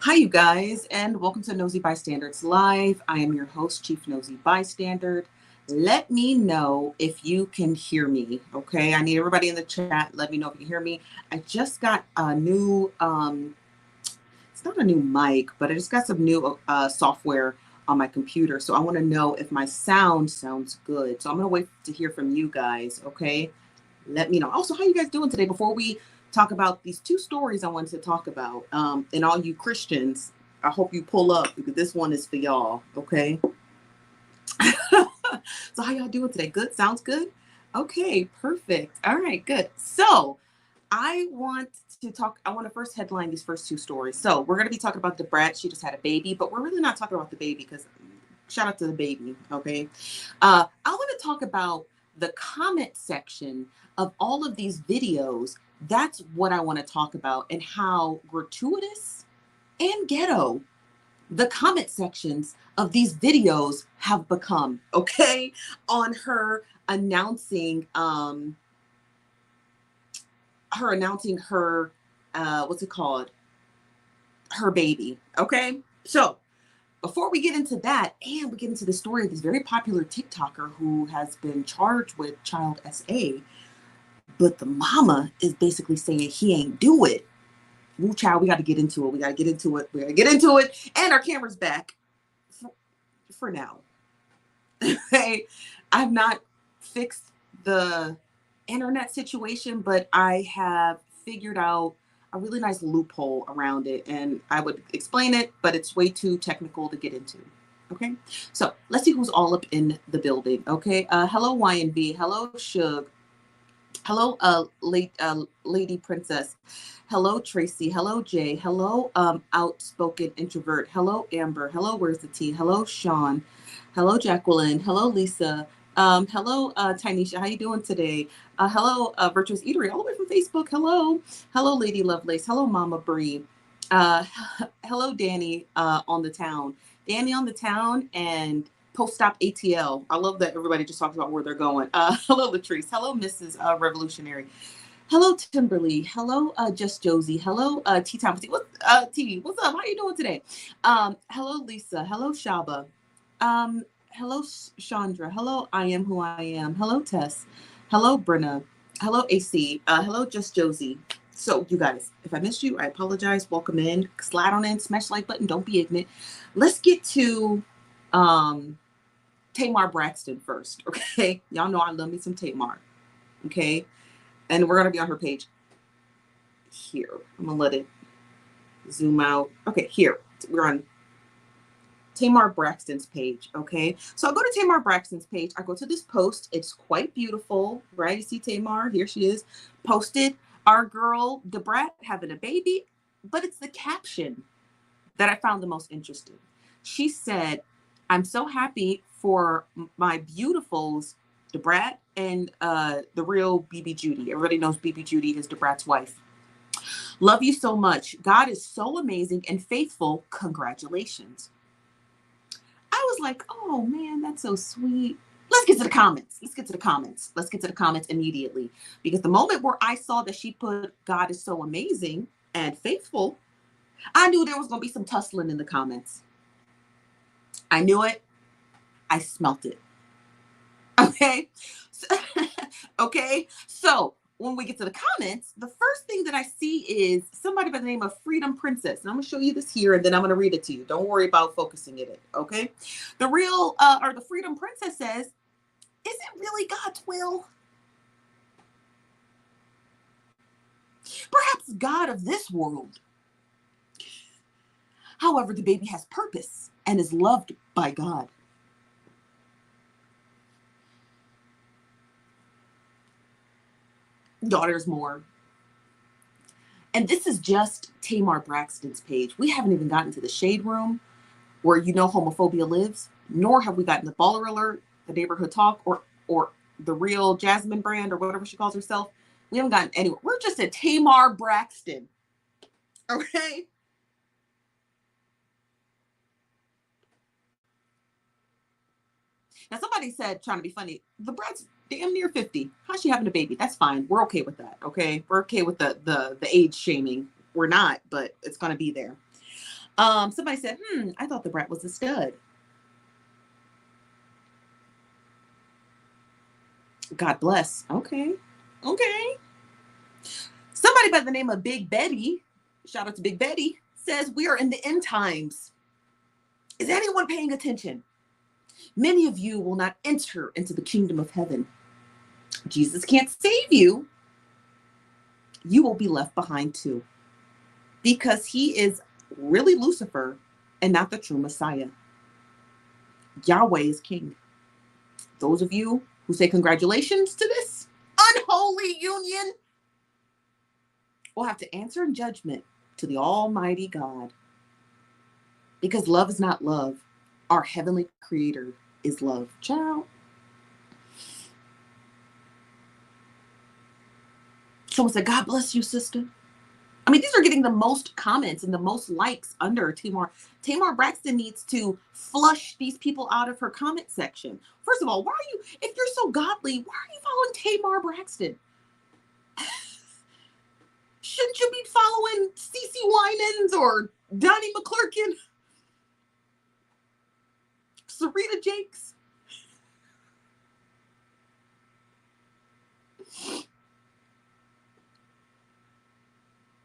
Hi, you guys, and welcome to Nosy Bystanders Live. I am your host, Chief Nosy Bystander. Let me know if you can hear me, okay? I need everybody in the chat. Let me know if you can hear me. I just got a new, it's not a new mic, but I just got some new software on my computer. So I want to know if my sound sounds good. So I'm going to wait to hear from you guys, okay? Let me know. Also, how you guys doing today? Before we talk about these two stories I wanted to talk about, and all you Christians, I hope you pull up because this one is for y'all, okay? So how y'all doing today? Good? Sounds good? Okay, perfect. All right, good. So I want to first headline these first two stories. So we're going to be talking about the Bratt. She just had a baby, but we're really not talking about the baby because shout out to the baby, okay? I want to talk about the comment section of all of these videos. That's what I want to talk about, and how gratuitous and ghetto the comment sections of these videos have become, okay? On her announcing her what's it called? Her baby, okay? So before we get into that, and we get into the story of this very popular TikToker who has been charged with child SA, but the mama is basically saying he ain't do it. Woo child, we got to get into it. We got to get into it. We got to get into it. And our camera's back for now. Okay, I've not fixed the internet situation, but I have figured out a really nice loophole around it, and I would explain it, but it's way too technical to get into. Okay, so let's see who's all up in the building. Okay, hello YNB, hello Shug, hello Lady Princess, hello Tracy, hello Jay, hello outspoken introvert, hello Amber, hello Where's the Tea, hello Sean, hello Jacqueline, hello Lisa, hello Tynesha, how you doing today? Hello Virtuous Eatery, all the way from Facebook. Hello Lady Lovelace, hello Mama Bree, hello Danny on the town, and post-stop ATL. I love that everybody just talks about where they're going. Hello Latrice, hello Mrs. Revolutionary, hello Timberly, hello Just Josie, hello T Time. T, what's up? How you doing today? Hello Lisa, hello Shaba, hello Chandra, hello I Am Who I Am, hello Tess, hello Brenna, hello AC, hello Just Josie. So you guys, if I missed you, I apologize. Welcome in, slide on in, smash the like button, don't be ignorant. Let's get to Tamar Braxton first, okay? Y'all know I love me some Tamar, okay? And we're gonna be on her page here. I'm gonna let it zoom out. Okay, here, we're on Tamar Braxton's page, okay? So I go to Tamar Braxton's page. I go to this post. It's quite beautiful, right? You see Tamar, here she is, posted our girl, Bratt, having a baby, but it's the caption that I found the most interesting. She said, I'm so happy for my beautifuls, Bratt and the real BB Judy. Everybody knows BB Judy is Bratt's wife. Love you so much. God is so amazing and faithful. Congratulations. I was like, oh man, that's so sweet. Let's get to the comments immediately. Because the moment where I saw that she put God is so amazing and faithful, I knew there was going to be some tussling in the comments. I knew it. I smelt it. Okay. Okay. So when we get to the comments, the first thing that I see is somebody by the name of Freedom Princess. And I'm going to show you this here, and then I'm going to read it to you. Don't worry about focusing it. Okay. The Freedom Princess says, is it really God's will? Perhaps God of this world. However, the baby has purpose and is loved by God. Daughters more. And this is just Tamar Braxton's page. We haven't even gotten to the shade room where homophobia lives, nor have we gotten the baller alert, the neighborhood talk, or the real Jasmine brand, or whatever she calls herself. We haven't gotten anywhere. We're just at Tamar Braxton. Okay? Now, somebody said, trying to be funny, the Bratt's damn near 50. How's she having a baby? That's fine. We're okay with that, okay? We're okay with the age shaming. We're not, but it's going to be there. Somebody said, I thought the Bratt was a stud. God bless. Okay. Okay. Somebody by the name of Big Betty, shout out to Big Betty, says we are in the end times. Is anyone paying attention? Many of you will not enter into the kingdom of heaven. Jesus can't save you. You will be left behind too. Because he is really Lucifer and not the true Messiah. Yahweh is king. Those of you who say congratulations to this unholy union will have to answer in judgment to the Almighty God. Because love is not love. Our heavenly creator is love. Ciao. Someone said, God bless you, sister. I mean, these are getting the most comments and the most likes under Tamar. Tamar Braxton needs to flush these people out of her comment section. First of all, why are you, if you're so godly, why are you following Tamar Braxton? Shouldn't you be following Cece Winans or Donnie McClurkin? Sarita Jakes?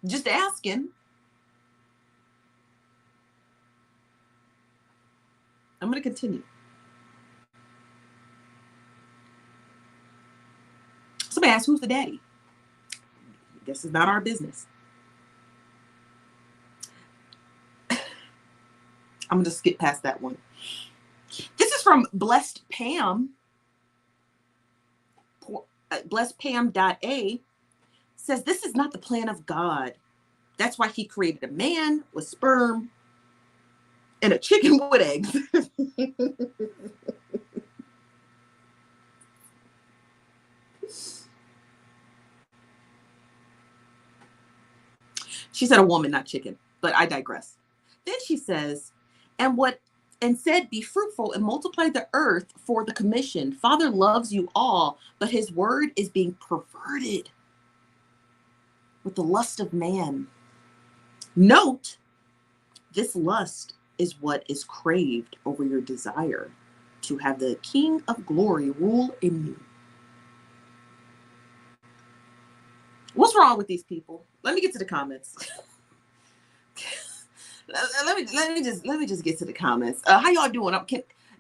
Just asking. I'm going to continue. Somebody asked, who's the daddy? I guess it's not our business. I'm going to skip past that one. This is from Blessed Pam. BlessedPam.a says, this is not the plan of God. That's why he created a man with sperm and a chicken with eggs. She said a woman, not chicken, but I digress. Then she says, and said, be fruitful and multiply the earth for the commission. Father loves you all, but his word is being perverted with the lust of man. Note, this lust is what is craved over your desire to have the King of Glory rule in you. What's wrong with these people? Let me get to the comments. Let me just get to the comments. How y'all doing?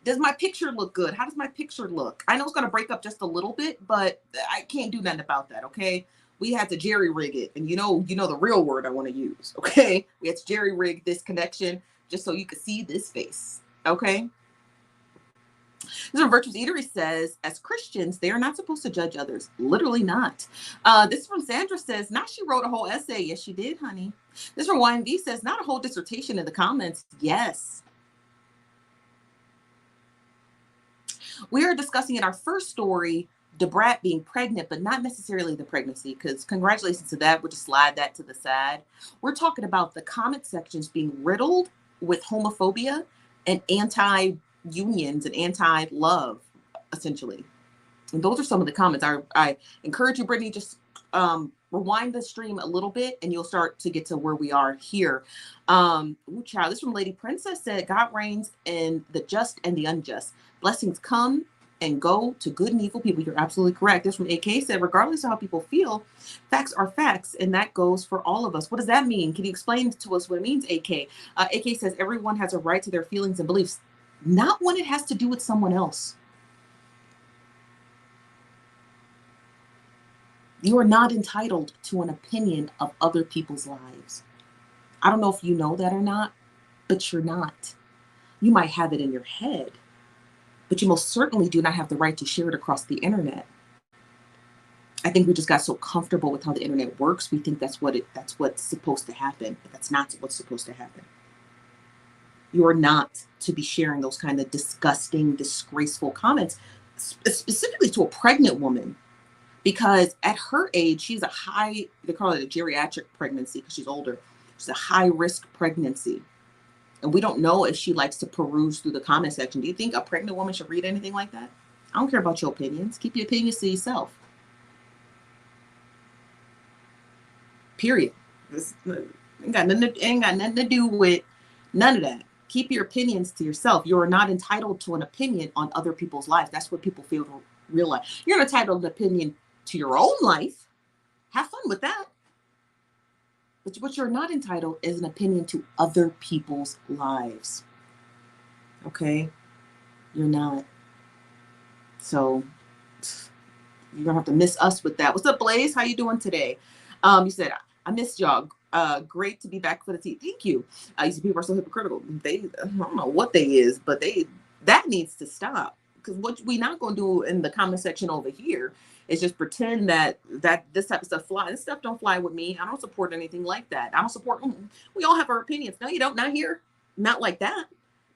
Does my picture look good? How does my picture look? I know it's gonna break up just a little bit, but I can't do nothing about that. Okay, we had to jerry rig it, and you know the real word I want to use. Okay, we had to jerry rig this connection just so you could see this face. Okay. This is Virtuous Eatery says, as Christians, they are not supposed to judge others. Literally not. This is from Sandra says, now she wrote a whole essay. Yes, she did, honey. This from YMV says, not a whole dissertation in the comments. Yes. We are discussing in our first story, Bratt being pregnant, but not necessarily the pregnancy, because congratulations to that. We'll just slide that to the side. We're talking about the comment sections being riddled with homophobia and anti-unions and anti-love, essentially. And those are some of the comments. I encourage you, Brittany, just rewind the stream a little bit and you'll start to get to where we are here. Child, this from Lady Princess said, God reigns in the just and the unjust. Blessings come and go to good and evil people. You're absolutely correct. This from AK said, regardless of how people feel, facts are facts, and that goes for all of us. What does that mean? Can you explain to us what it means, AK? AK says, everyone has a right to their feelings and beliefs, not when it has to do with someone else. You are not entitled to an opinion of other people's lives. I don't know if you know that or not, but you're not. You might have it in your head, but you most certainly do not have the right to share it across the internet. I think we just got so comfortable with how the internet works. We think that's what's supposed to happen, but that's not what's supposed to happen. You are not to be sharing those kind of disgusting, disgraceful comments, specifically to a pregnant woman, because at her age, she's they call it a geriatric pregnancy because she's older. She's a high risk pregnancy. And we don't know if she likes to peruse through the comment section. Do you think a pregnant woman should read anything like that? I don't care about your opinions. Keep your opinions to yourself. Period. This ain't got nothing to do with None of that. Keep your opinions to yourself. You are not entitled to an opinion on other people's lives. That's what people fail to realize. You're entitled to an opinion to your own life. Have fun with that. But what you're not entitled is an opinion to other people's lives. Okay? You're not. So you're gonna have to miss us with that. What's up, Blaze? How you doing today? You said I missed y'all. Great to be back for the team. Thank you. You see, people are so hypocritical. I don't know what they is, but that needs to stop. Because what we not gonna do in the comment section over here is just pretend that this type of stuff fly. This stuff don't fly with me. I don't support anything like that. I don't support. We all have our opinions. No, you don't. Not here. Not like that.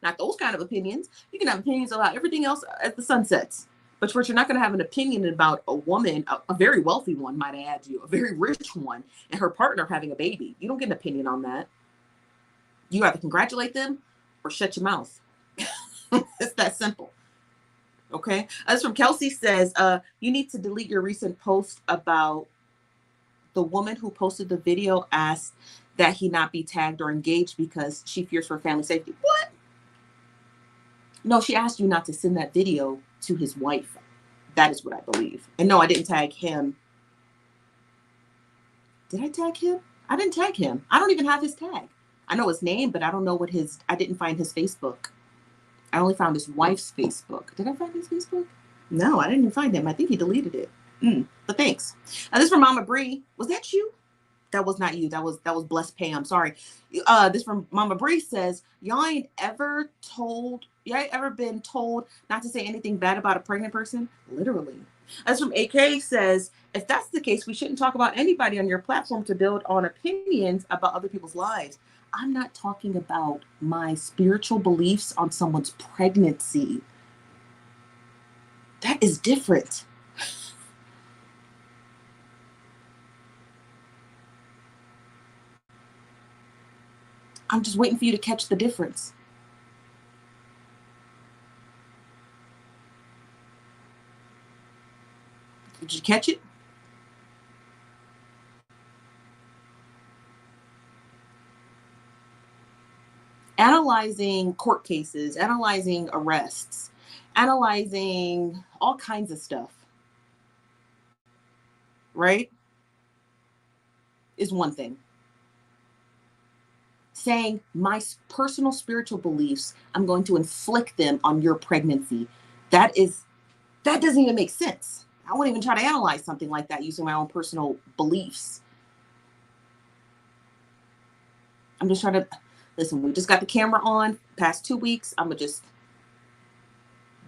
Not those kind of opinions. You can have opinions about everything else as the sun sets. But you're not going to have an opinion about a woman, a very wealthy one, might I add to you, a very rich one, and her partner having a baby. You don't get an opinion on that. You either congratulate them or shut your mouth. It's that simple. Okay. As from Kelsey says, you need to delete your recent post about the woman who posted the video asked that he not be tagged or engaged because she fears for family safety. What? No, she asked you not to send that video to his wife. That is what I believe. And no, I didn't tag him. Did I tag him? I didn't tag him. I don't even have his tag. I know his name, but I don't know I didn't find his Facebook. I only found his wife's Facebook. Did I find his Facebook? No, I didn't even find him. I think he deleted it. But thanks. And this from Mama Bree. Was that you? That was not you. That was Blessed Pam. Sorry. This from Mama Bree says, y'all ain't ever been told not to say anything bad about a pregnant person? Literally. As from AK says, if that's the case, we shouldn't talk about anybody on your platform to build on opinions about other people's lives. I'm not talking about my spiritual beliefs on someone's pregnancy. That is different. I'm just waiting for you to catch the difference. Did you catch it? Analyzing court cases, analyzing arrests, analyzing all kinds of stuff, right, is one thing. Saying my personal spiritual beliefs, I'm going to inflict them on your pregnancy. That doesn't even make sense. I won't even try to analyze something like that using my own personal beliefs. I'm just trying to listen. We just got the camera on past 2 weeks. I'm gonna just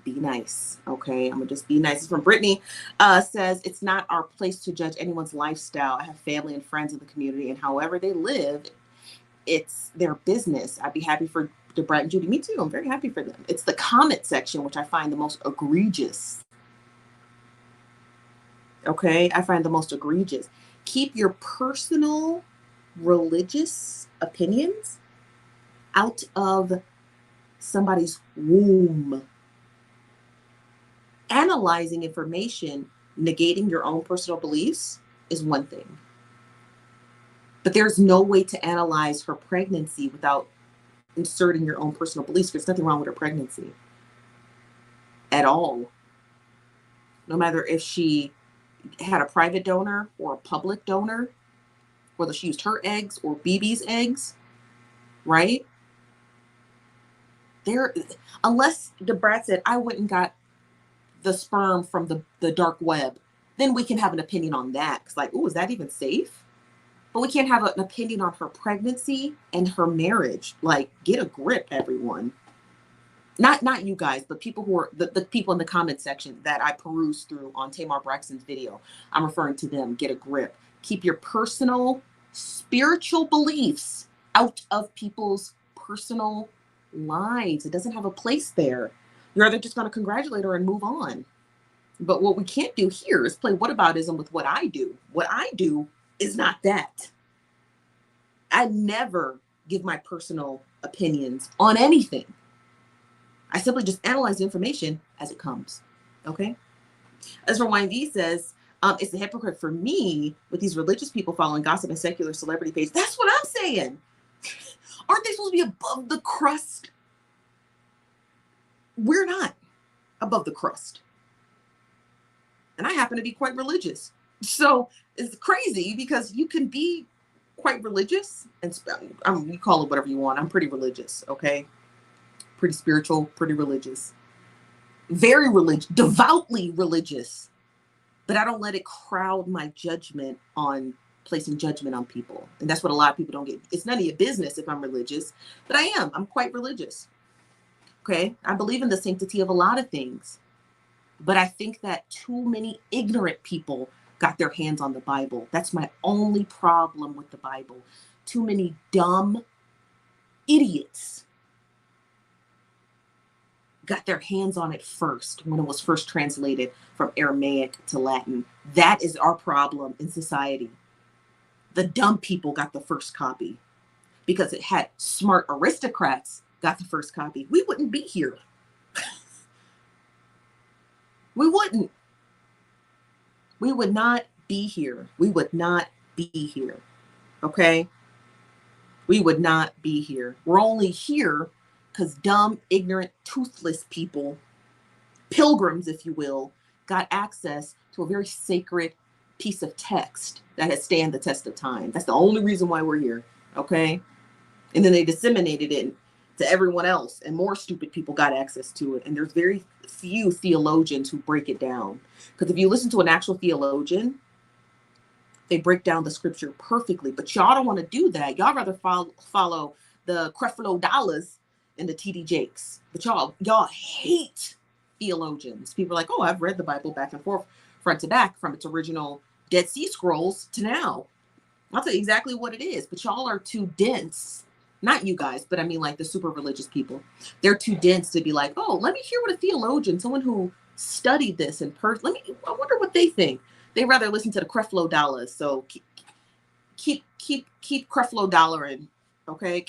be nice. Okay. I'm gonna just be nice. It's from Brittany. Says it's not our place to judge anyone's lifestyle. I have family and friends in the community, and however they live, it's their business. I'd be happy for Bratt and Judy. Me too. I'm very happy for them. It's the comment section which I find the most egregious. Okay, I find the most egregious. Keep your personal religious opinions out of somebody's womb. Analyzing information, negating your own personal beliefs is one thing. But there's no way to analyze her pregnancy without inserting your own personal beliefs. There's nothing wrong with her pregnancy at all. No matter if she had a private donor or a public donor, whether she used her eggs or BB's eggs, right? Unless the Bratt said, I went and got the sperm from the dark web, then we can have an opinion on that. It's like, is that even safe? But we can't have an opinion on her pregnancy and her marriage. Like, get a grip, everyone. Not you guys, but people who are the people in the comment section that I peruse through on Tamar Braxton's video. I'm referring to them. Get a grip. Keep your personal spiritual beliefs out of people's personal lives. It doesn't have a place there. You're either just going to congratulate her and move on. But what we can't do here is play whataboutism with what I do. What I do is not that. I never give my personal opinions on anything. I simply just analyze the information as it comes. Okay? As for YV says, it's a hypocrite for me with these religious people following gossip and secular celebrity pages. That's what I'm saying. Aren't they supposed supposed to be above the crust. We're not above the crust. And I happen to be quite religious. So it's crazy because you can be quite religious and you call it whatever you want. I'm pretty religious, okay? Pretty spiritual, pretty religious. Very religious, devoutly religious. But I don't let it crowd my judgment on placing judgment on people. And that's what a lot of people don't get. It's none of your business if I'm religious, but I am. I'm quite religious. Okay? I believe in the sanctity of a lot of things. But I think that too many ignorant people got their hands on the Bible. That's my only problem with the Bible. Too many dumb idiots got their hands on it first when it was first translated from Aramaic to Latin. That is our problem in society. The dumb people got the first copy because it had smart aristocrats got the first copy. We wouldn't be here. We wouldn't. We would not be here. We would not be here. Okay? We would not be here. We're only here because dumb, ignorant, toothless people, pilgrims, if you will, got access to a very sacred piece of text that has stand the test of time. That's the only reason why we're here. Okay? And then they disseminated it to everyone else, and more stupid people got access to it. And there's very few theologians who break it down. Because if you listen to an actual theologian, they break down the scripture perfectly. But y'all don't want to do that. Y'all rather follow the Creflo Dollars and the TD Jakes. But y'all hate theologians. People are like, oh, I've read the Bible back and forth, front to back, from its original Dead Sea Scrolls to now. I'll tell you exactly what it is. But y'all are too dense. Not you guys, but I mean like the super religious people. They're too dense to be like, oh, let me hear what a theologian, someone who studied this in person, I wonder what they think. They rather listen to the Creflo Dollars. So keep Creflo Dollar in, okay?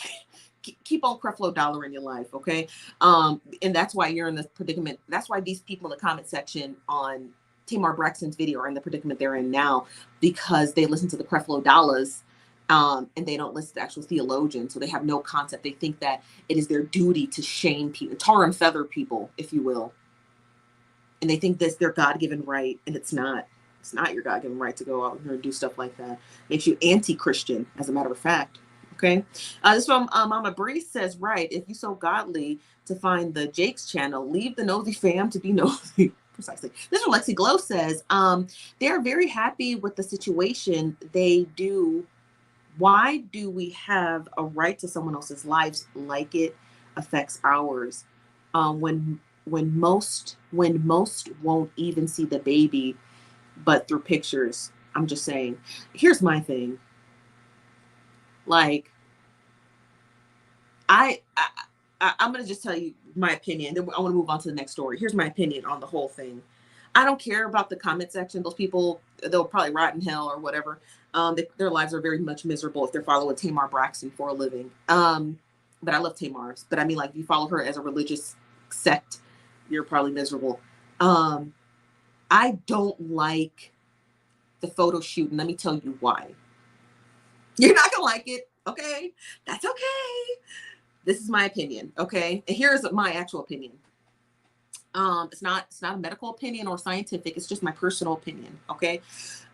Keep on Creflo Dollar in your life, okay? And that's why you're in this predicament. That's why these people in the comment section on Tamar Braxton's video are in the predicament they're in now, because they listen to the Creflo Dollars. And they don't listen to actual theologians, so they have no concept. They think that it is their duty to shame people, tar and feather people, if you will. And they think that's their God-given right, and it's not. It's not your God-given right to go out here and do stuff like that. Makes you anti-Christian, as a matter of fact. Okay? This from Mama Bree says, right, if you so godly to find the Jake's channel, leave the nosy fam to be nosy. Precisely. This from Lexi Glow says, they're very happy with the situation they do. Why do we have a right to someone else's lives like it affects ours? When most won't even see the baby, but through pictures. I'm just saying. Here's my thing. Like, I'm gonna just tell you my opinion. Then I want to move on to the next story. Here's my opinion on the whole thing. I don't care about the comment section. Those people, they'll probably rot in hell or whatever. Their lives are very much miserable if they're following Tamar Braxton for a living. But I love Tamar's. But I mean, like, if you follow her as a religious sect, you're probably miserable. I don't like the photo shoot, and let me tell you why. You're not gonna like it, okay? That's okay. This is my opinion, okay? And here's my actual opinion. It's not a medical opinion or scientific. It's just my personal opinion. Okay.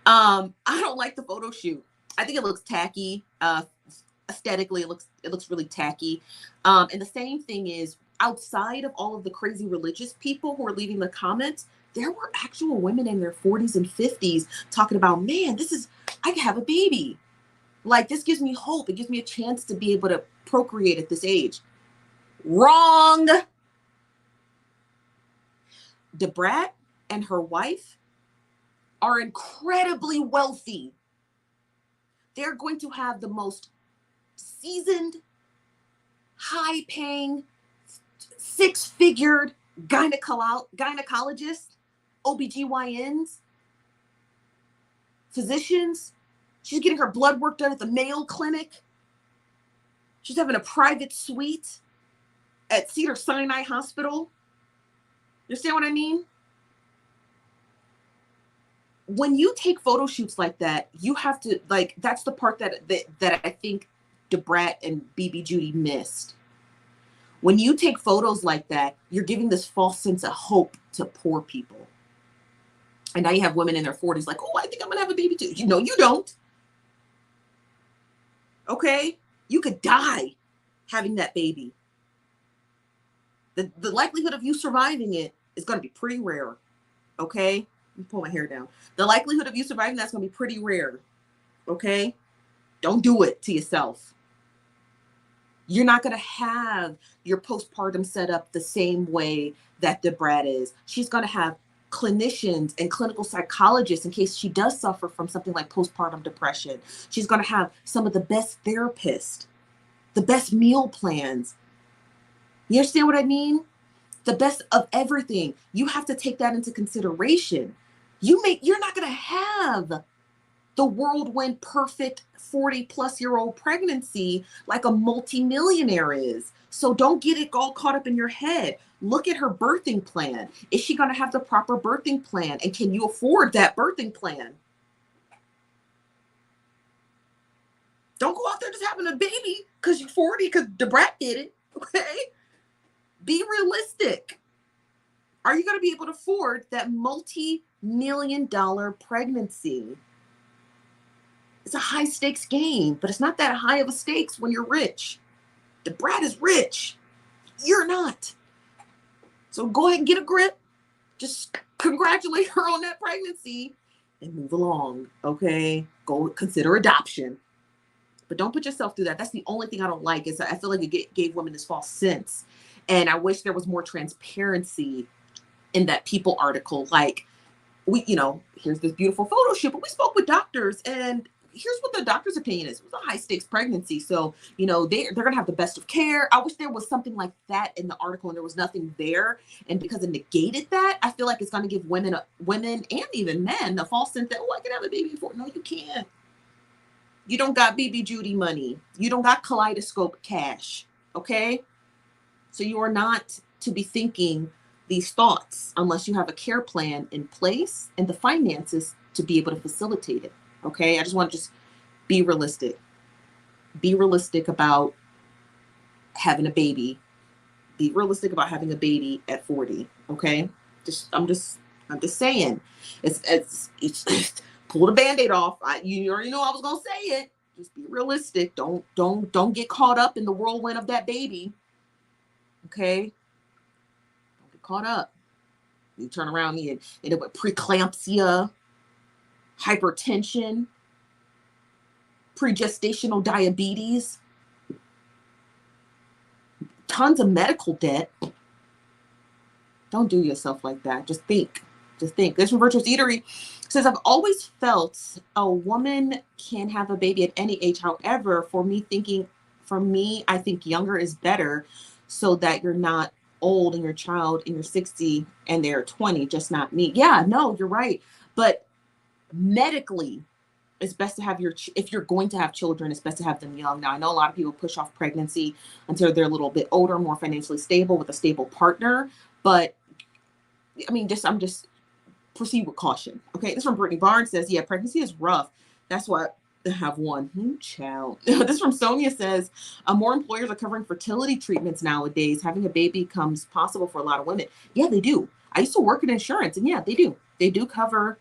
I don't like the photo shoot. I think it looks tacky. Aesthetically, it looks really tacky. And the same thing is, outside of all of the crazy religious people who are leaving the comments, there were actual women in their 40s and 50s talking about, man, I can have a baby. Like, this gives me hope. It gives me a chance to be able to procreate at this age. Wrong. Bratt and her wife are incredibly wealthy. They're going to have the most seasoned, high-paying, six-figured gynecologists, OBGYNs, physicians. She's getting her blood work done at the Mayo Clinic. She's having a private suite at Cedars-Sinai Hospital. You understand what I mean? When you take photo shoots like that, you have to, like, that's the part that I think Bratt and BB Judy missed. When you take photos like that, you're giving this false sense of hope to poor people. And now you have women in their 40s like, oh, I think I'm going to have a baby too. You know, you don't. Okay? You could die having that baby. The likelihood of you surviving it is going to be pretty rare. Okay? Let me pull my hair down. The likelihood of you surviving that's going to be pretty rare. Okay? Don't do it to yourself. You're not going to have your postpartum set up the same way that the Bratt is. She's going to have clinicians and clinical psychologists in case she does suffer from something like postpartum depression. She's going to have some of the best therapists, the best meal plans. You understand what I mean? The best of everything. You have to take that into consideration. You're not going to have the whirlwind perfect 40-plus-year-old pregnancy like a multimillionaire is. So don't get it all caught up in your head. Look at her birthing plan. Is she going to have the proper birthing plan? And can you afford that birthing plan? Don't go out there just having a baby because you're 40 because the Bratt did it. Okay? Be realistic. Are you going to be able to afford that multi-million-dollar pregnancy? It's a high stakes game, but it's not that high of a stakes when you're rich. The Bratt is rich. You're not. So go ahead and get a grip. Just congratulate her on that pregnancy and move along. Okay. Go consider adoption. But don't put yourself through that. That's the only thing I don't like is I feel like it gave women this false sense. And I wish there was more transparency in that People article. Like here's this beautiful photo shoot, but we spoke with doctors and here's what the doctor's opinion is. It was a high stakes pregnancy. So, they're going to have the best of care. I wish there was something like that in the article and there was nothing there. And because it negated that, I feel like it's going to give women and even men the false sense that, I can have a baby before. No, you can't. You don't got BB Judy money. You don't got kaleidoscope cash. Okay. So you are not to be thinking these thoughts unless you have a care plan in place and the finances to be able to facilitate it. Okay. I just want to be realistic. Be realistic about having a baby. Be realistic about having a baby at 40. Okay. I'm just saying it's pull the Band-Aid off. You already know I was going to say it. Just be realistic. Don't get caught up in the whirlwind of that baby. Okay. Don't get caught up. You turn around and end up with preeclampsia, hypertension, pregestational diabetes, tons of medical debt. Don't do yourself like that. Just think. This from Virtuous Eatery says, I've always felt a woman can have a baby at any age. However, for me, I think younger is better so that you're not old and your child in your 60 and they're 20, just not me. Yeah, no, you're right. But medically, it's best to have if you're going to have children, it's best to have them young. Now, I know a lot of people push off pregnancy until they're a little bit older, more financially stable with a stable partner. But I'm just proceed with caution. Okay. This from Brittany Barnes says, yeah, pregnancy is rough. That's why I have one. Child. This from Sonia says, more employers are covering fertility treatments nowadays. Having a baby becomes possible for a lot of women. Yeah, they do. I used to work in insurance and yeah, they do. They do cover,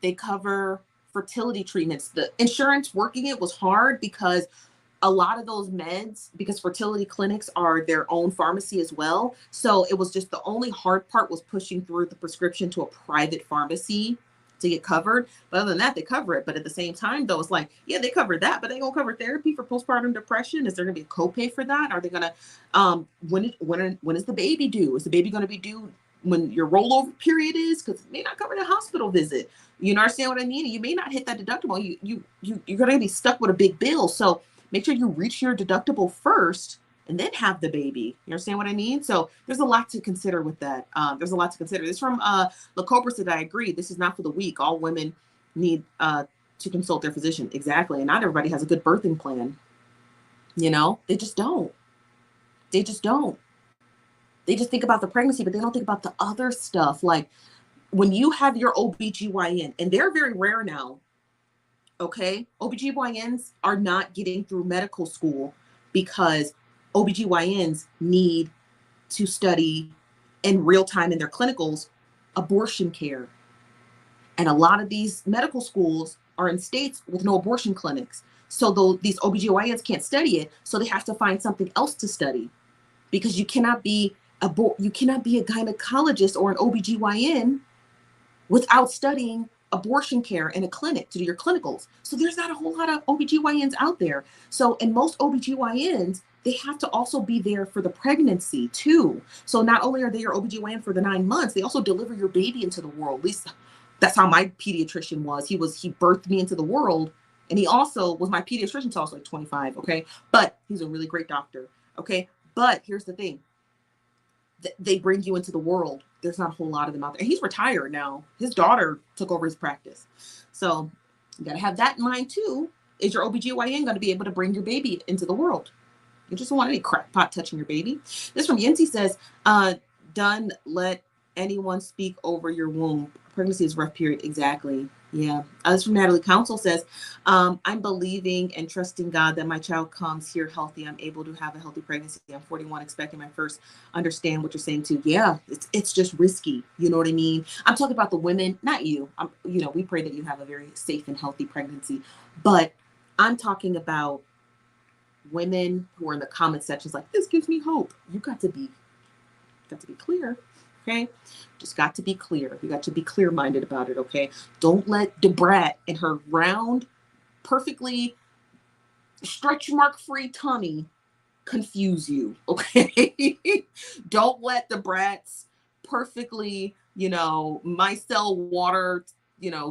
they cover fertility treatments. The insurance working it was hard because a lot of those meds, because fertility clinics are their own pharmacy as well. So it was just the only hard part was pushing through the prescription to a private pharmacy to get covered. But other than that, they cover it. But at the same time, though, it's like, yeah, they cover that, but they gonna cover therapy for postpartum depression. Is there gonna be a copay for that? Are they gonna, when is the baby due? Is the baby gonna be due when your rollover period is? Because it may not cover the hospital visit. You understand what I mean? You may not hit that deductible. You're gonna be stuck with a big bill. So make sure you reach your deductible first and then have the baby. You understand what I mean? So there's a lot to consider with that. There's a lot to consider. This from La Cobra said, I agree. This is not for the weak. All women need to consult their physician. Exactly. And not everybody has a good birthing plan. They just don't. They just think about the pregnancy, but they don't think about the other stuff. Like when you have your OBGYN, and they're very rare now, Okay. OBGYNs are not getting through medical school because OBGYNs need to study in real time in their clinicals abortion care. And a lot of these medical schools are in states with no abortion clinics. So these OBGYNs can't study it. So they have to find something else to study because you cannot be you cannot be a gynecologist or an OBGYN without studying abortion care in a clinic to do your clinicals. So there's not a whole lot of OBGYNs out there. So in most OBGYNs, they have to also be there for the pregnancy too. So not only are they your OBGYN for the 9 months, they also deliver your baby into the world. At least that's how my pediatrician was. He birthed me into the world. And he also was my pediatrician until I was like 25. Okay. But he's a really great doctor. Okay. But here's the thing. They bring you into the world. There's not a whole lot of them out there. And he's retired now. His daughter took over his practice. So you got to have that in mind too. Is your OBGYN going to be able to bring your baby into the world? You just don't want any crackpot touching your baby. This from Yancy says, done let anyone speak over your womb. Pregnancy is a rough period. Exactly. Yeah. This from Natalie Council says, I'm believing and trusting God that my child comes here healthy. I'm able to have a healthy pregnancy. I'm 41, expecting my first. Understand what you're saying too. Yeah, it's just risky. You know what I mean? I'm talking about the women, not you. We pray that you have a very safe and healthy pregnancy. But I'm talking about women who are in the comment sections like, this gives me hope. You got to be clear. Okay, just got to be clear. You got to be clear-minded about it. Okay, don't let Bratt and her round, perfectly stretch mark free tummy confuse you. Okay, don't let the Bratt's perfectly, micelle water,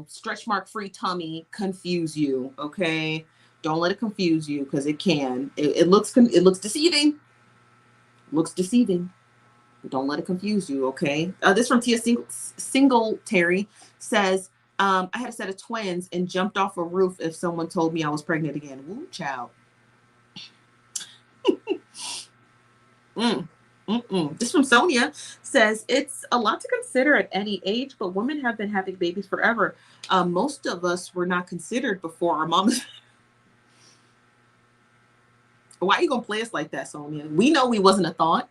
stretch mark free tummy confuse you. Okay, don't let it confuse you because it can. It looks deceiving. Looks deceiving. Don't let it confuse you, okay? This from Tia Singletary says, I had a set of twins and jumped off a roof if someone told me I was pregnant again. Woo, child. This from Sonia says, it's a lot to consider at any age, but women have been having babies forever. Most of us were not considered before our moms. Why are you going to play us like that, Sonia? We know we wasn't a thought.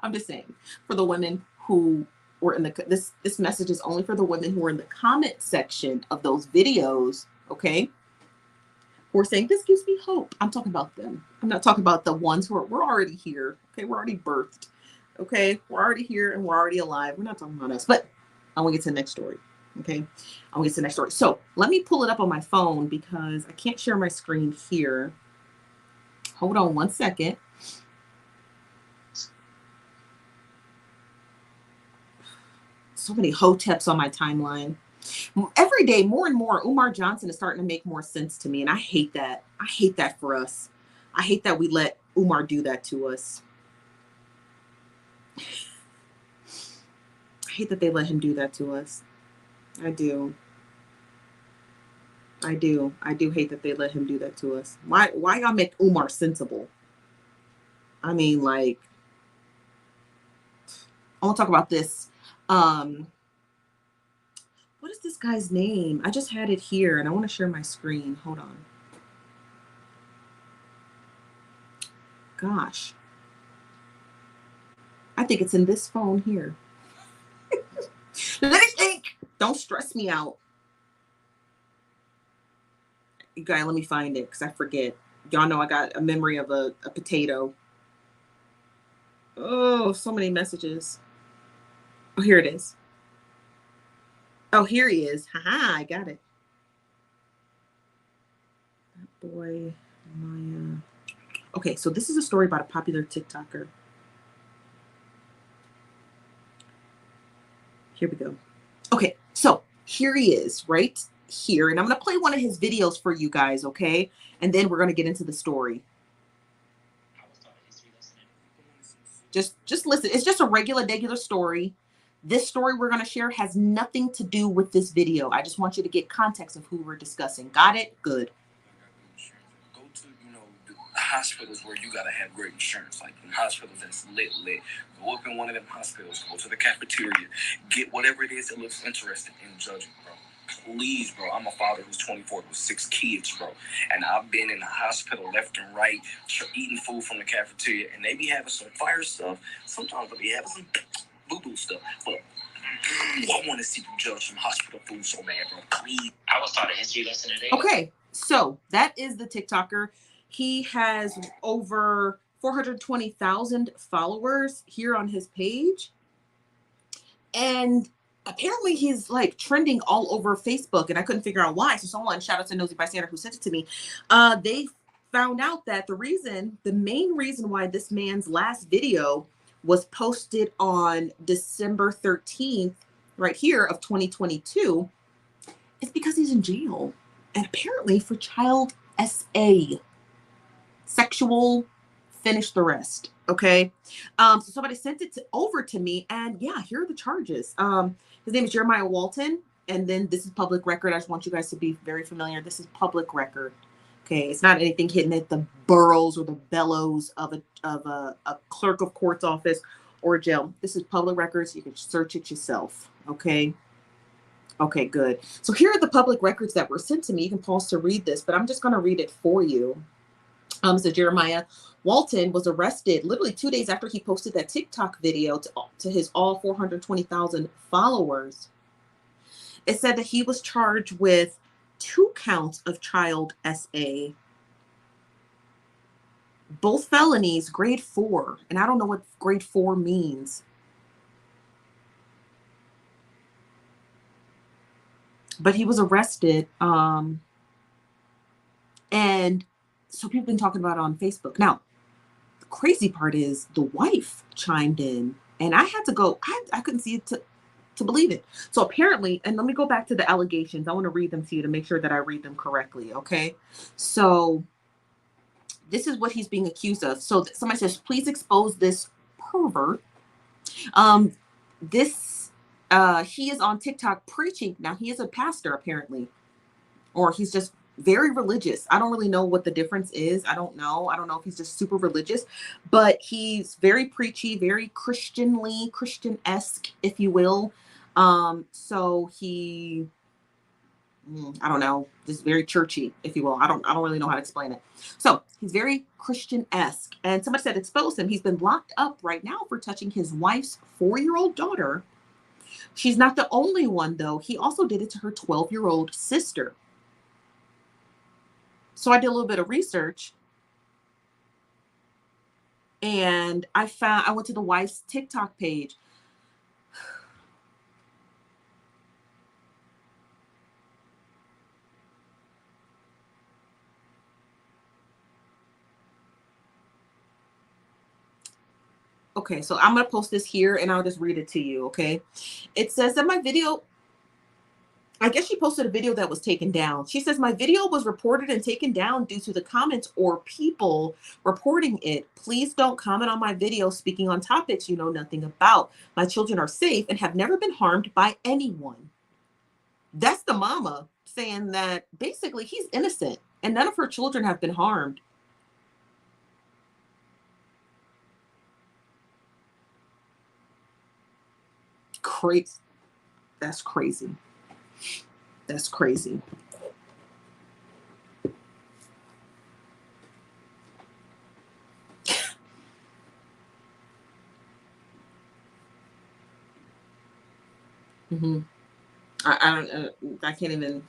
I'm just saying, for the women who were in this message is only for the women who are in the comment section of those videos, okay? Who are saying, this gives me hope. I'm talking about them. I'm not talking about the ones who we're already here, okay? We're already birthed, okay? We're already here and we're already alive. We're not talking about us, but I want to get to the next story, okay? I want to get to the next story. So let me pull it up on my phone because I can't share my screen here. Hold on one second. So many hoteps on my timeline. Every day, more and more, Umar Johnson is starting to make more sense to me. And I hate that. I hate that for us. I hate that we let Umar do that to us. I hate that they let him do that to us. I do. I do hate that they let him do that to us. Why y'all make Umar sensible? I mean, like, I want to talk about this. What is this guy's name? I just had it here and I want to share my screen. Hold on. Gosh. I think it's in this phone here. Let me think. Don't stress me out. You guys, let me find it because I forget. Y'all know I got a memory of a potato. Oh, so many messages. Oh, here it is. Oh, here he is. Haha, I got it. That boy, Maya. Okay, so this is a story about a popular TikToker. Here we go. Okay, so here he is, right here. And I'm going to play one of his videos for you guys, okay? And then we're going to get into the story. Just listen. It's just a regular story. This story we're going to share has nothing to do with this video. I just want you to get context of who we're discussing. Got it? Good. hospitals where you gotta have great insurance, like in hospitals that's lit. Go up in one of them hospitals, go to the cafeteria, get whatever it is that looks interesting and judge it, bro. Please, bro. I'm a father who's 24 with 6 kids, bro. And I've been in the hospital left and right, eating food from the cafeteria, and they be having some fire stuff. Sometimes they be having some boo-boo stuff. But I want to see you judge some hospital food so bad, bro. Please. I was taught a history lesson today. Okay, so that is the TikToker. He has over 420,000 followers here on his page. And apparently he's like trending all over Facebook, and I couldn't figure out why. So someone, shout out to Nosy Bystander who sent it to me. They found out that the main reason why this man's last video was posted on December 13th, right here of 2022, is because he's in jail. And apparently for child SA, sexual, finish the rest. Okay. So somebody sent it over to me, and yeah, here are the charges. His name is Jeremiah Walton, and then this is public record. I just want you guys to be very familiar. This is public record. Okay, it's not anything hitting at the burrows or the bellows of a clerk of court's office or jail. This is public records. You can search it yourself. Okay. Okay, good. So here are the public records that were sent to me. You can pause to read this, but I'm just going to read it for you. So Jeremiah Walton was arrested literally 2 days after he posted that TikTok video to his all 420,000 followers. It said that he was charged with 2 counts of child SA, both felonies, grade 4. And I don't know what grade 4 means. But he was arrested. And so people have been talking about it on Facebook. Now, the crazy part is the wife chimed in, and I had to go, I couldn't see it to believe it. So apparently, and let me go back to the allegations. I want to read them to you to make sure that I read them correctly. Okay. So this is what he's being accused of. So somebody says, please expose this pervert. He is on TikTok preaching. Now he is a pastor apparently, or he's just very religious. I don't really know what the difference is. I don't know if he's just super religious, but he's very preachy, very Christian-esque, if you will. So he, I don't know, just very churchy, if you will. I don't really know how to explain it. So he's very Christian-esque, and somebody said expose him. He's been locked up right now for touching his wife's 4-year-old daughter. She's not the only one though. He also did it to her 12-year-old sister. So I did a little bit of research, and I went to the wife's TikTok page. Okay, so I'm going to post this here and I'll just read it to you. Okay. It says that my video, I guess she posted a video that was taken down. She says, my video was reported and taken down due to the comments or people reporting it. Please don't comment on my video speaking on topics you know nothing about. My children are safe and have never been harmed by anyone. That's the mama saying that basically he's innocent and none of her children have been harmed. Crazy. That's crazy. That's crazy. Mm-hmm. I can't even.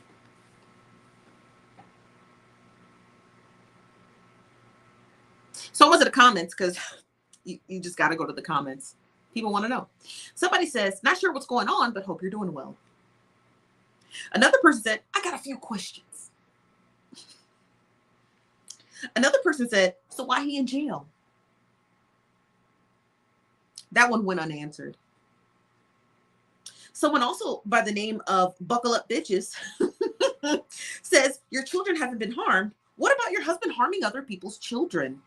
So what's in the comments? Because you just got to go to the comments. People want to know. Somebody says, not sure what's going on, but hope you're doing well. Another person said, I got a few questions. Another person said, so why he in jail? That one went unanswered. Someone also by the name of Buckle Up Bitches says, your children haven't been harmed. What about your husband harming other people's children?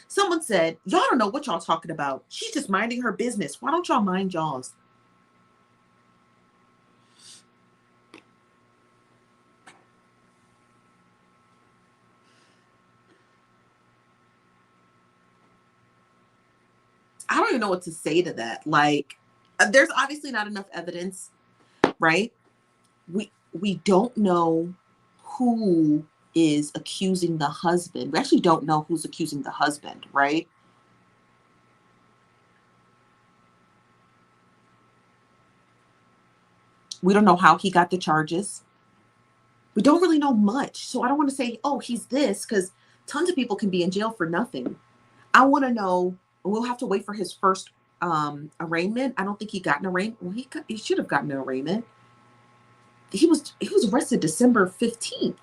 Someone said, y'all don't know what y'all talking about. She's just minding her business. Why don't y'all mind y'all's? I don't even know what to say to that. Like, there's obviously not enough evidence, right? We don't know who is accusing the husband. We actually don't know who's accusing the husband, right? We don't know how he got the charges. We don't really know much. So I don't want to say, oh, he's this, because tons of people can be in jail for nothing. I want to know, we'll have to wait for his first arraignment. I don't think he got an arraignment. Well, he should have gotten an arraignment. He was arrested December 15th.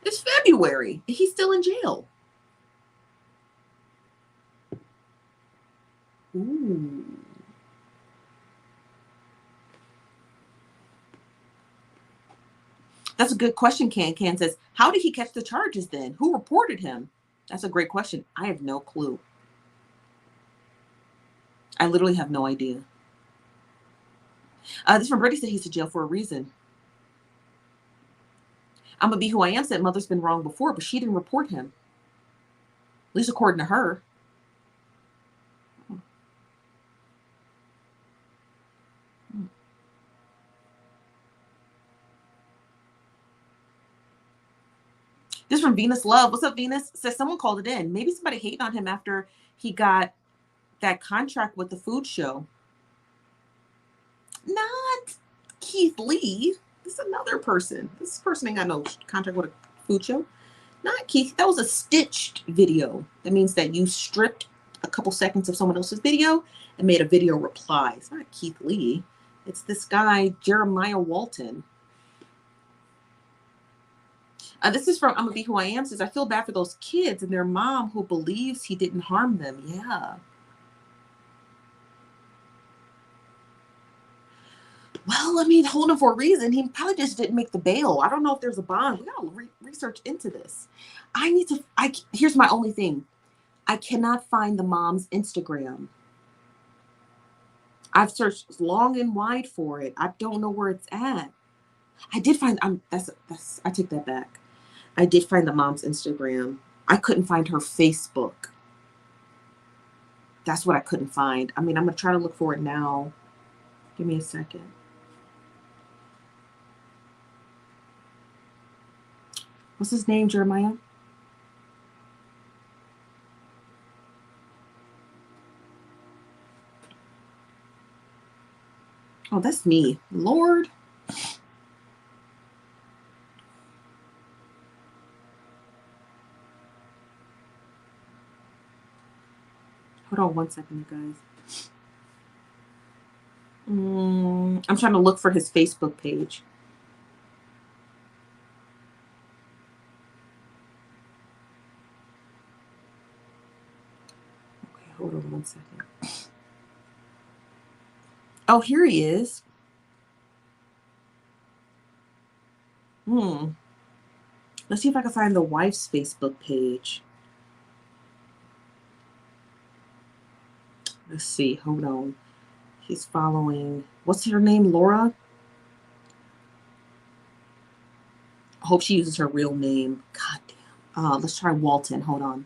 It's February. He's still in jail. Ooh. That's a good question, Can. Can says, how did he catch the charges then? Who reported him? That's a great question. I have no clue. I literally have no idea. This from Brady said he's in jail for a reason. I'm gonna be who I am said mother's been wrong before, but she didn't report him. At least according to her. This from Venus Love. What's up, Venus? Says someone called it in. Maybe somebody hating on him after he got that contract with the food show. Not Keith Lee. This is another person. This person ain't got no contract with a food show. Not Keith. That was a stitched video. That means that you stripped a couple seconds of someone else's video and made a video reply. It's not Keith Lee. It's this guy, Jeremiah Walton. This is from I'm Gonna Be Who I Am. Says, I feel bad for those kids and their mom who believes he didn't harm them. Yeah. Well, I mean, hold him for a reason. He probably just didn't make the bail. I don't know if there's a bond. We gotta research into this. Here's my only thing. I cannot find the mom's Instagram. I've searched long and wide for it. I don't know where it's at. I did find I take that back. I did find the mom's Instagram. I couldn't find her Facebook. That's what I couldn't find. I mean, I'm gonna try to look for it now. Give me a second. What's his name, Jeremiah? Oh, that's me. Lord. Hold on one second, you guys. I'm trying to look for his Facebook page. Okay, hold on one second. Oh, here he is. Let's see if I can find the wife's Facebook page. Let's see. Hold on. He's following. What's her name? Laura? I hope she uses her real name. God damn. Let's try Walton. Hold on.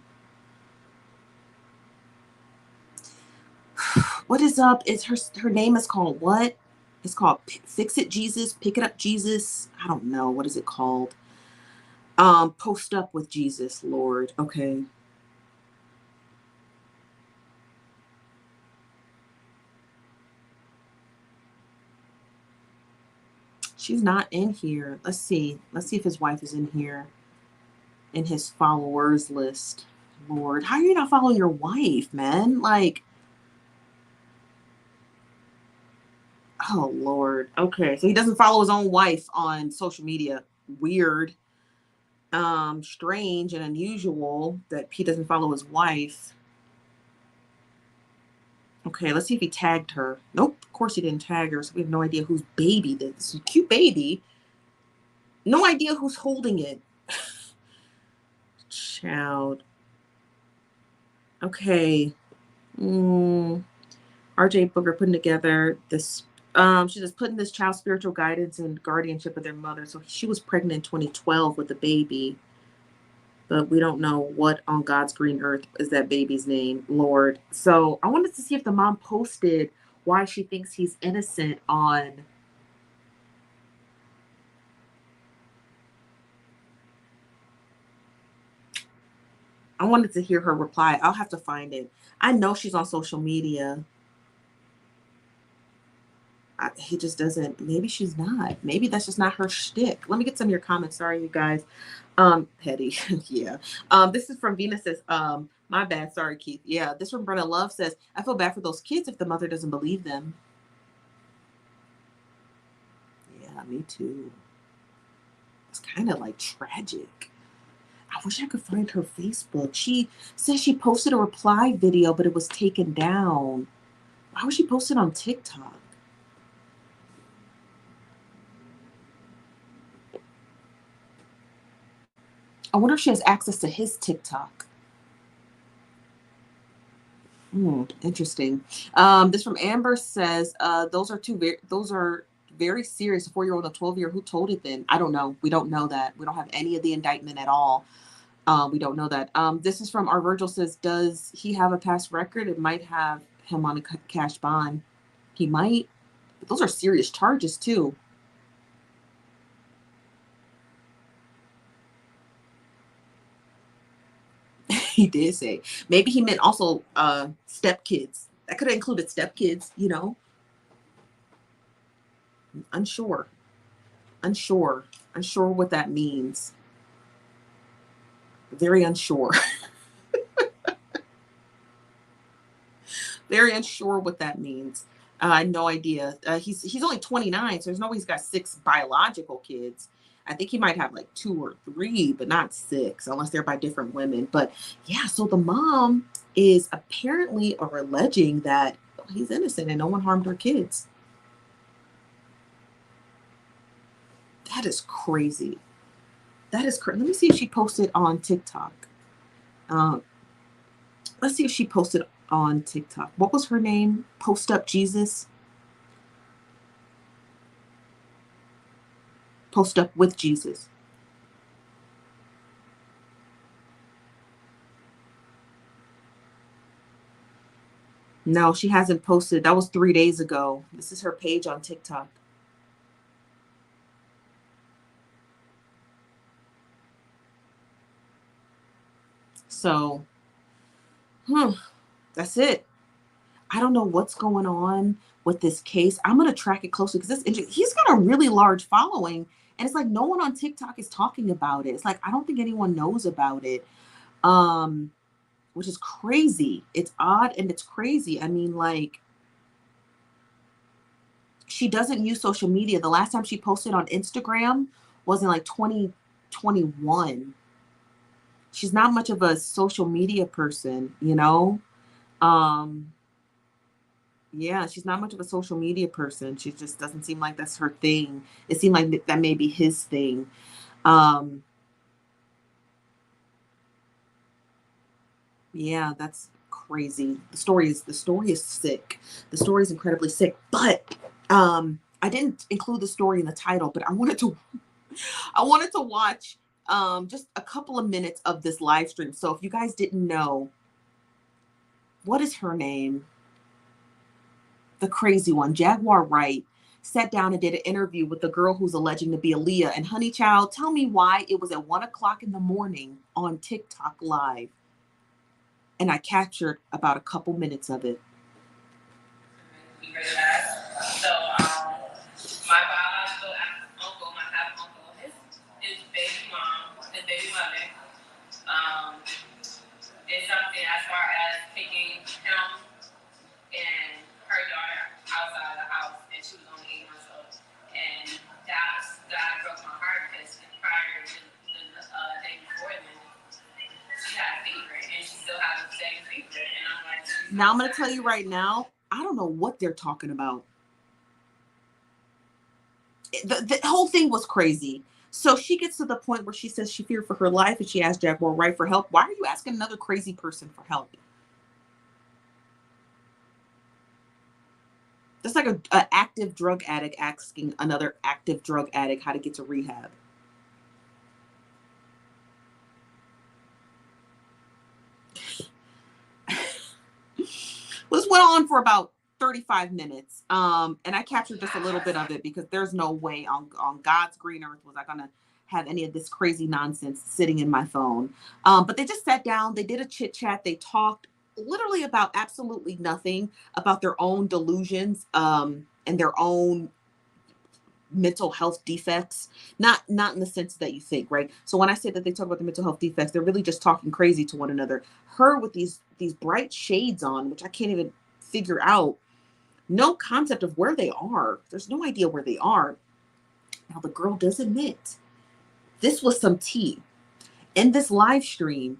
What is up? Is her name is called what? It's called Fix It Jesus, Pick It Up Jesus. I don't know. What is it called? Post Up with Jesus, Lord. Okay. She's not in here. Let's see. Let's see if his wife is in here. In his followers list. Lord, how are you not following your wife, man? Like, oh Lord. Okay, so he doesn't follow his own wife on social media. Weird. Strange and unusual that he doesn't follow his wife. Okay, let's see if he tagged her. Nope, of course he didn't tag her, so we have no idea whose baby this is. A cute baby. No idea who's holding it. Child. Okay. RJ Booker putting together this. She's just putting this child's spiritual guidance and guardianship of their mother. So she was pregnant in 2012 with a baby. but we don't know what on God's green earth is that baby's name, Lord. So I wanted to see if the mom posted why she thinks he's innocent on. I wanted to hear her reply. I'll have to find it. I know she's on social media. He just doesn't. Maybe she's not. Maybe that's just not her shtick. Let me get some of your comments. Sorry, you guys. Petty. Yeah. This is from Venus says, my bad. Sorry, Keith. Yeah. This from Brenna Love says, I feel bad for those kids if the mother doesn't believe them. Yeah, me too. It's kind of like tragic. I wish I could find her Facebook. She says she posted a reply video, but it was taken down. Why was she posted on TikTok? I wonder if she has access to his TikTok. Interesting. This from Amber says, those are very serious. A 4-year-old, a 12-year. Who told it then? I don't know. We don't know that. We don't have any of the indictment at all. We don't know that. This is from our Virgil says, does he have a past record? It might have him on a cash bond. He might. But those are serious charges too. He did say. Maybe he meant also stepkids. That could have included stepkids, you know. Unsure what that means. Very unsure. Very unsure what that means. No idea. He's only 29, so there's no way he's got 6 biological kids. I think he might have like 2 or 3, but not 6, unless they're by different women. But yeah, so the mom is apparently or alleging that he's innocent and no one harmed her kids. That is crazy. That is crazy. Let me see if she posted on TikTok. Let's see if she posted on TikTok. What was her name? Post Up Jesus? Post Up with Jesus. No, she hasn't posted. That was 3 days ago. This is her page on TikTok. So, that's it. I don't know what's going on with this case. I'm going to track it closely because he's got a really large following, and it's like no one on TikTok is talking about it. It's like I don't think anyone knows about it, which is crazy. It's odd and it's crazy. I mean, like, she doesn't use social media. The last time she posted on Instagram was in like 2021. She's not much of a social media person, you know? Yeah, she's not much of a social media person. She just doesn't seem like that's her thing. It seemed like that may be his thing. Yeah, that's crazy. The story is sick. The story is incredibly sick. But I didn't include the story in the title, but I wanted to watch just a couple of minutes of this live stream. So if you guys didn't know, what is her name? The crazy one, Jaguar Wright, sat down and did an interview with the girl who's alleging to be Aaliyah. And honey child, tell me why it was at 1:00 in the morning on TikTok live. And I captured about a couple minutes of it. So, my biological uncle, my half uncle, his baby mom, his baby mother, did something as far as taking him and her daughter outside of the house, and she was only 8 months old. And that broke my heart because prior to the day before then, she had a fever, and she still has the same fever. And I'm like, now I'm gonna tell you right now, I don't know what they're talking about. The whole thing was crazy. So she gets to the point where she says she feared for her life and she asked Jaguar Wright for help. Why are you asking another crazy person for help? That's like an active drug addict asking another active drug addict how to get to rehab. went on for about 35 minutes. And I captured just a little bit of it because there's no way on God's green earth was I gonna have any of this crazy nonsense sitting in my phone. But they just sat down, they did a chit chat, they talked literally about absolutely nothing, about their own delusions, and their own mental health defects, not in the sense that you think, right? So when I say that they talk about the mental health defects, they're really just talking crazy to one another. Her with these bright shades on, which I can't even figure out, no concept of where they are. There's no idea where they are. Now the girl does admit this was some tea in this live stream.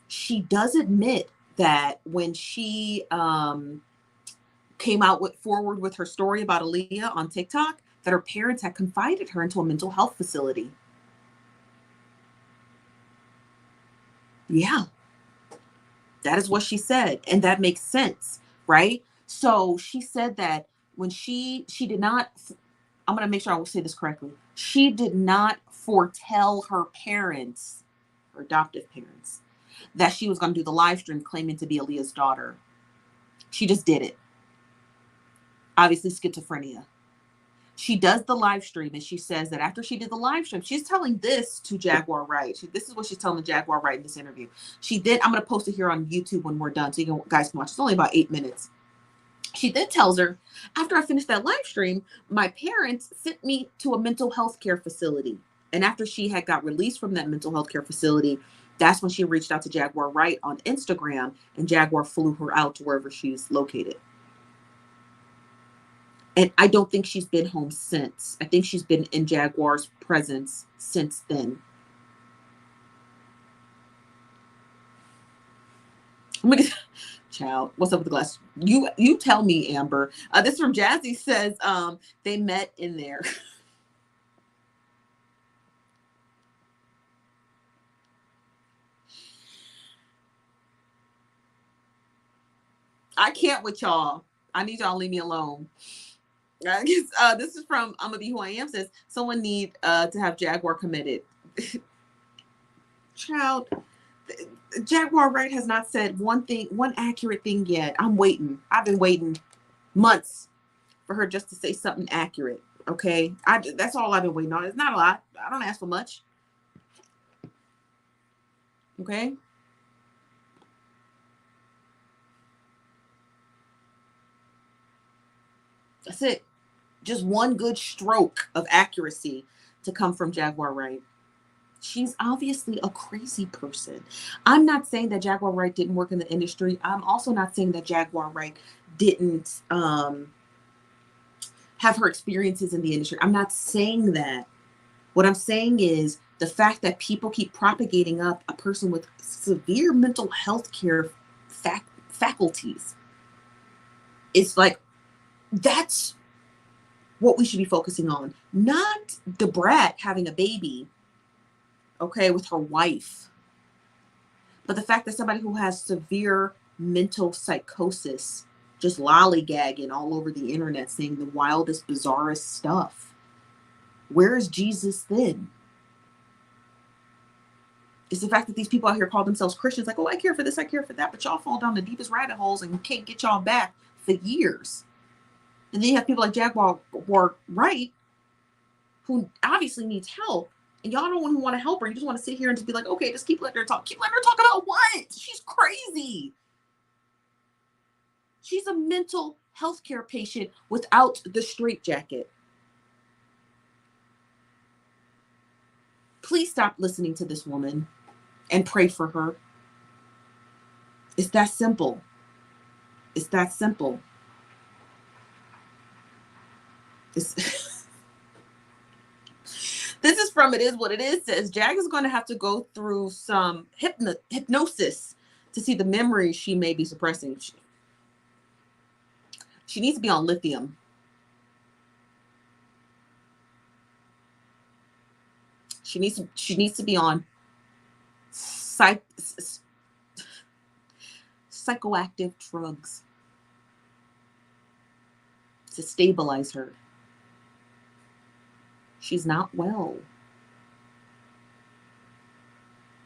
She does admit that when she came out forward with her story about Aaliyah on TikTok, that her parents had confided her into a mental health facility. Yeah, that is what she said. And that makes sense, right? So she said that when she did not, I'm going to make sure I will say this correctly. She did not foretell her parents, her adoptive parents, that she was going to do the live stream claiming to be Aaliyah's daughter. She just did it. Obviously schizophrenia. She does the live stream and she says that after she did the live stream, she's telling this to Jaguar Wright. This is what she's telling Jaguar Wright in this interview. I'm going to post it here on YouTube when we're done so you guys can watch. It's only about 8 minutes. She then tells her, after I finished that live stream, my parents sent me to a mental health care facility. And after she had got released from that mental health care facility, that's when she reached out to Jaguar Wright on Instagram, and Jaguar flew her out to wherever she's located. And I don't think she's been home since. I think she's been in Jaguar's presence since then. Child, what's up with the glass? You tell me, Amber. This from Jazzy says they met in there. I can't with y'all. I need y'all to leave me alone. I guess, this is from I'm gonna be who I am. Says someone need to have Jaguar committed. Child, Jaguar Wright has not said one accurate thing yet. I'm waiting. I've been waiting months for her just to say something accurate. Okay, that's all I've been waiting on. It's not a lot. I don't ask for much. Okay. That's it. Just one good stroke of accuracy to come from Jaguar Wright. She's obviously a crazy person. I'm not saying that Jaguar Wright didn't work in the industry. I'm also not saying that Jaguar Wright didn't have her experiences in the industry. I'm not saying that. What I'm saying is the fact that people keep propagating up a person with severe mental health care faculties. It's like, that's what we should be focusing on. Not the Bratt having a baby, okay, with her wife. But the fact that somebody who has severe mental psychosis just lollygagging all over the internet saying the wildest, bizarrest stuff. Where is Jesus then? It's the fact that these people out here call themselves Christians, like, oh, I care for this, I care for that, but y'all fall down the deepest rabbit holes and can't get y'all back for years. And then you have people like Jaguar Wright, who obviously needs help, and y'all don't want to help her. You just want to sit here and just be like, okay, just keep letting her talk. Keep letting her talk about what? She's crazy. She's a mental health care patient without the straitjacket. Please stop listening to this woman and pray for her. It's that simple. It's that simple. This is from It Is What It Is. Says Jag is going to have to go through some hypnosis to see the memories she may be suppressing. She needs to be on lithium. She needs to be on psychoactive drugs to stabilize her. She's not well.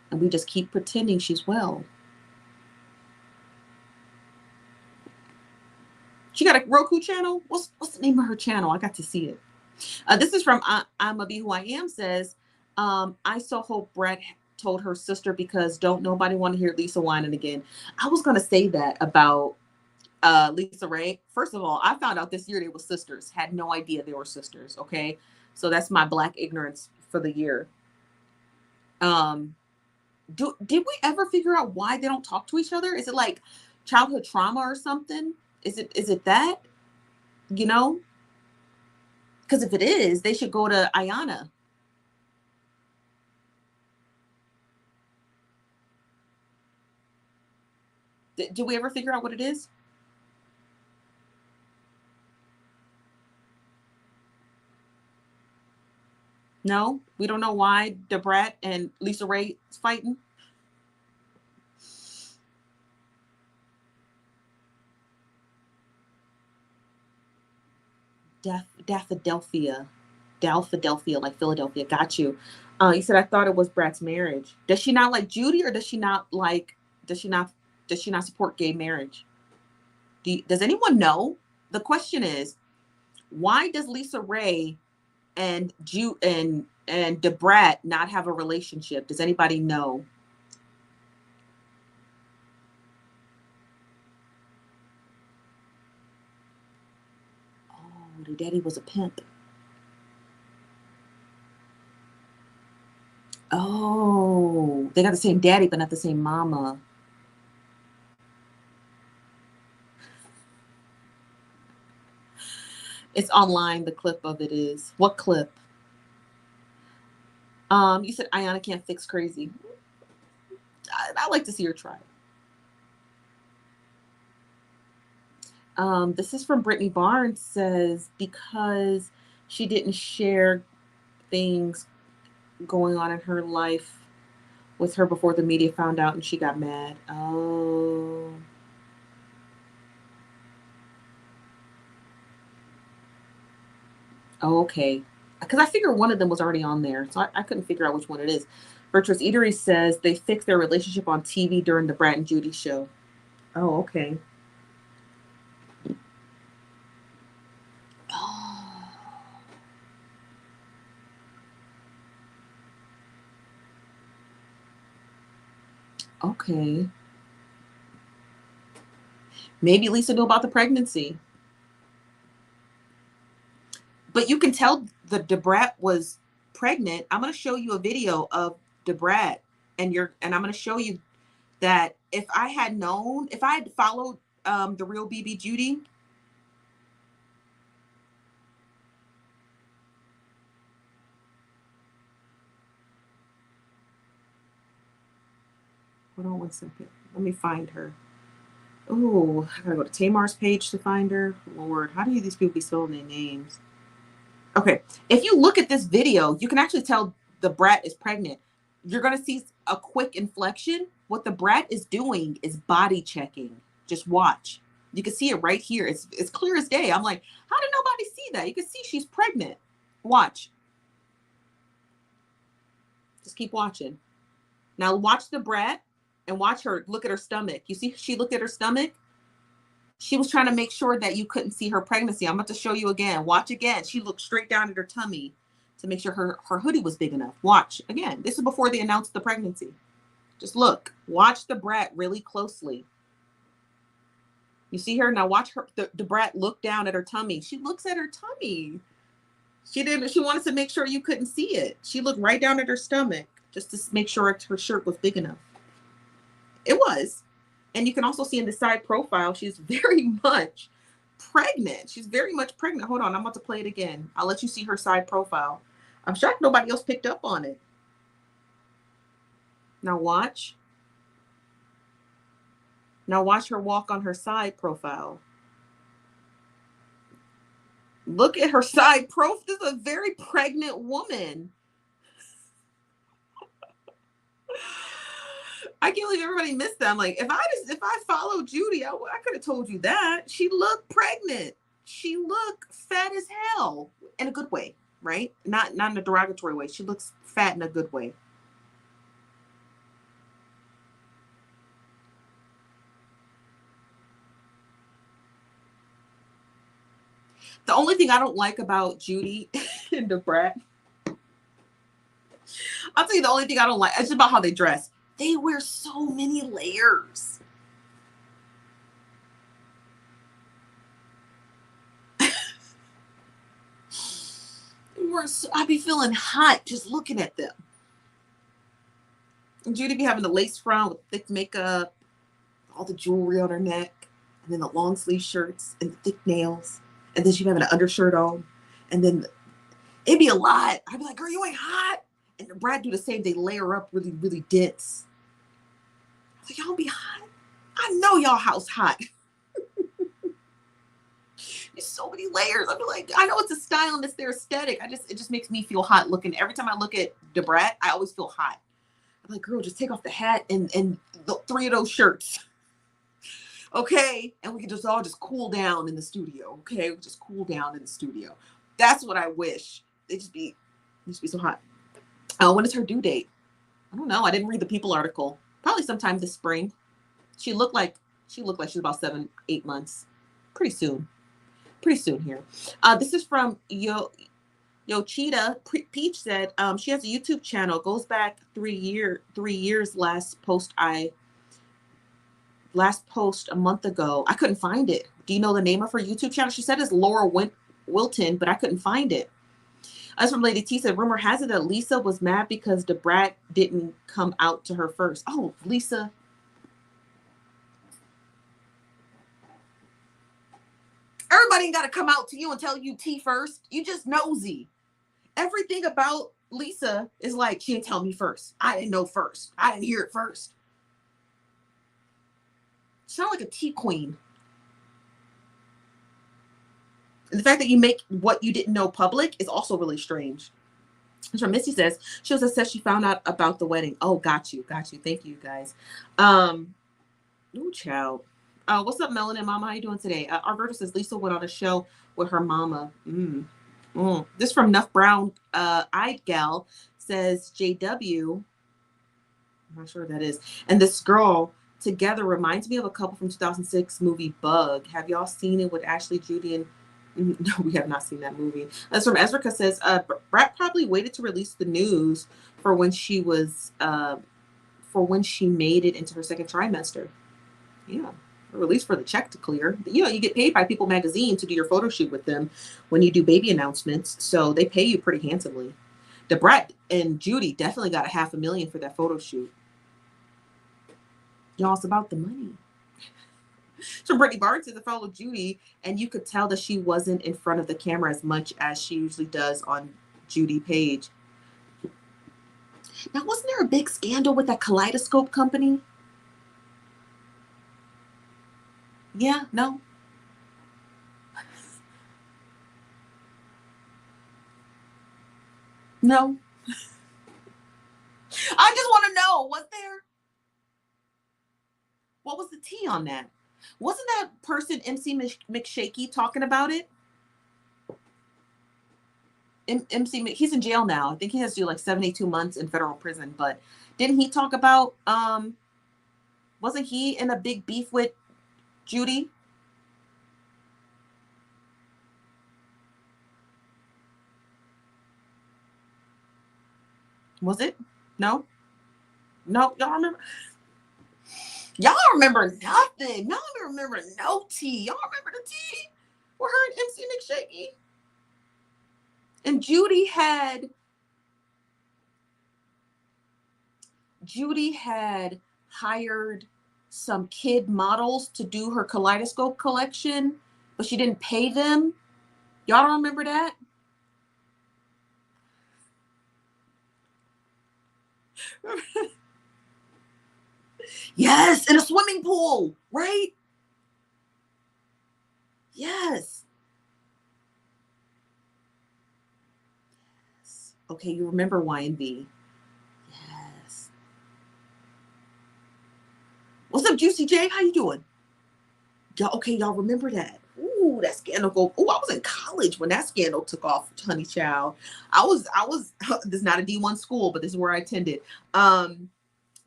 And we just keep pretending she's well. She got a Roku channel. What's the name of her channel? I got to see it. This is from I'm a Be Who I Am says, I so hope Bratt told her sister because don't nobody want to hear Lisa whining again. I was gonna say that about Lisa Ray. First of all, I found out this year they were sisters. Had no idea they were sisters. Okay, so that's my black ignorance for the year. Did we ever figure out why they don't talk to each other? Is it like childhood trauma or something? Is it that? You know? Because if it is, they should go to Ayana. Did we ever figure out what it is? No, we don't know why Bratt and Lisa Ray is fighting. Daffodilphia, like Philadelphia. Got you. You said I thought it was Bratt's marriage. Does she not like Judy, or does she not like? Does she not? Does she not support gay marriage? Does anyone know? The question is, why does Lisa Ray and Bratt not have a relationship? Does anybody know? Oh, the daddy was a pimp. Oh, they got the same daddy, but not the same mama. It's online. The clip of it is. What clip? You said Ayana can't fix crazy. I like to see her try. This is from Brittany Barnes. Says because she didn't share things going on in her life with her before the media found out and she got mad. Oh. Oh, okay. Because I figured one of them was already on there, so I couldn't figure out which one it is. Virtuous Eatery says they fixed their relationship on TV during the Bratt and Judy show. Oh, okay. Oh. Okay. Maybe Lisa knew about the pregnancy. But you can tell the Bratt was pregnant. I'm going to show you a video of Bratt, and I'm going to show you that if I had known, if I had followed the real BB Judy. Hold on one second. Let me find her. Oh, I gotta go to Tamar's page to find her. Lord, how do these people be spelling their names? Okay, if you look at this video, you can actually tell the Bratt is pregnant. You're gonna see a quick inflection. What the Bratt is doing is body checking. Just watch. You can see it right here. It's clear as day. I'm like, how did nobody see that? You can see she's pregnant. Watch. Just keep watching. Now watch the Bratt and watch her look at her stomach. You see, she looked at her stomach. She was trying to make sure that you couldn't see her pregnancy. I'm about to show you again. Watch again. She looked straight down at her tummy to make sure her hoodie was big enough. Watch again. This is before they announced the pregnancy. Just look. Watch the Bratt really closely. You see her? Now watch her. The Bratt look down at her tummy. She looks at her tummy. She wanted to make sure you couldn't see it. She looked right down at her stomach just to make sure her shirt was big enough. It was. And you can also see in the side profile, she's very much pregnant. She's very much pregnant. Hold on, I'm about to play it again. I'll let you see her side profile. I'm shocked nobody else picked up on it. Now watch. Now watch her walk on her side profile. Look at her side profile. This is a very pregnant woman. I can't believe everybody missed that. I'm like, if I followed Judy, I could have told you that. She looked pregnant. She looked fat as hell in a good way, right? Not in a derogatory way. She looks fat in a good way. The only thing I don't like about Judy and the Bratt, I'll tell you the only thing I don't like, it's about how they dress. They wear so many layers. I'd be feeling hot just looking at them. And Judy be having the lace front with thick makeup, all the jewelry on her neck, and then the long sleeve shirts and the thick nails, and then she'd be having an undershirt on, and then it'd be a lot. I'd be like, girl, you ain't hot. And the Brad do the same. They layer up really, really dense. I was like, y'all be hot. I know y'all house hot. There's so many layers. I'd be like, I know it's a style and it's their aesthetic. It just makes me feel hot looking. Every time I look at the Brat, I always feel hot. I'm like, girl, just take off the hat and the 3 of those shirts. Okay. And we can just all just cool down in the studio. Okay. We just cool down in the studio. That's what I wish. They just be so hot. When is her due date? I don't know. I didn't read the People article. Probably sometime this spring. She looked like she's about 7-8 months. Pretty soon here. This is from Yochita. Peach said she has a YouTube channel. Goes back 3 years. Last post a month ago. I couldn't find it. Do you know the name of her YouTube channel? She said it's Laura Wilton, but I couldn't find it. As from Lady T said, rumor has it that Lisa was mad because the Brat didn't come out to her first. Oh, Lisa. Everybody ain't got to come out to you and tell you T first. You just nosy. Everything about Lisa is like, she didn't tell me first. I didn't know first. I didn't hear it first. She sounds like a tea queen. And the fact that you make what you didn't know public is also really strange. So Missy says, she also says she found out about the wedding. Oh, got you. Thank you, guys. Ooh, child. What's up, Melanin Mama? How you doing today? Alberto says Lisa went on a show with her mama. This from Nuff Brown Eyed Gal says JW. I'm not sure what that is. And this girl together reminds me of a couple from 2006 movie Bug. Have y'all seen it with Ashley Judy and no, we have not seen that movie. As from Ezra says, Bratt probably waited to release the news for when she made it into her second trimester. Yeah, release for the check to clear. You get paid by People Magazine to do your photo shoot with them when you do baby announcements, so they pay you pretty handsomely. The Bratt and Judy definitely got $500,000 for that photo shoot. Y'all, it's about the money. So Brittany Barnes is a fellow Judy, and you could tell that she wasn't in front of the camera as much as she usually does on Judy Page. Now, wasn't there a big scandal with that Kaleidoscope company? Yeah, no. No. I just want to know, what was the tea on that? Wasn't that person MC McShaky talking about it? He's in jail now. I think he has to do like 72 months in federal prison. But didn't he talk about, wasn't he in a big beef with Judy? Was it? No? Y'all remember? Y'all remember nothing. Y'all don't remember no tea. Y'all remember the tea with her and MC McShaky? And Judy had hired some kid models to do her Kaleidoscope collection, but she didn't pay them. Y'all don't remember that? Yes, in a swimming pool, right? Yes. Okay, you remember Y&B. Yes. What's up, Juicy J? How you doing? Y'all remember that? Ooh, that scandal. I was in college when that scandal took off, honey child. I was this is not a D1 school, but this is where I attended.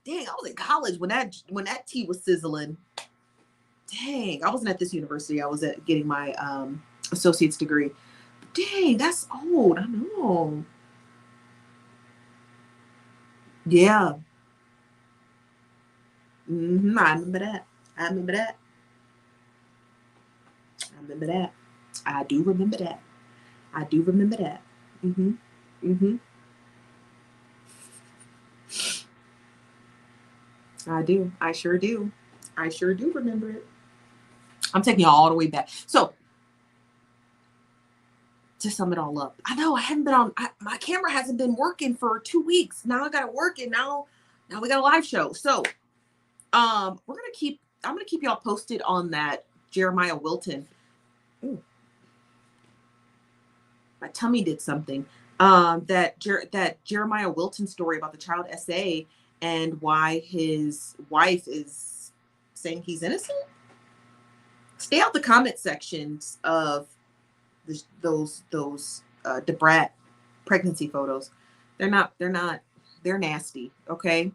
Dang, I was in college when that tea was sizzling. Dang, I wasn't at this university. I was getting my associate's degree. Dang, that's old. I know. Yeah. I remember that. I remember that. I remember that. I do remember that. I do remember that. Mm-hmm. Mm-hmm. I do. I sure do. I sure do remember it. I'm taking y'all all the way back. So to sum it all up, I know I haven't been on. My camera hasn't been working for 2 weeks. Now I got to work, and now we got a live show. So we're gonna keep. I'm gonna keep y'all posted on that Jeremiah Wilton. Ooh, my tummy did something. That Jeremiah Wilton story about the child SA and why his wife is saying he's innocent. Stay out the comment sections of those Bratt pregnancy photos. They're nasty. Okay.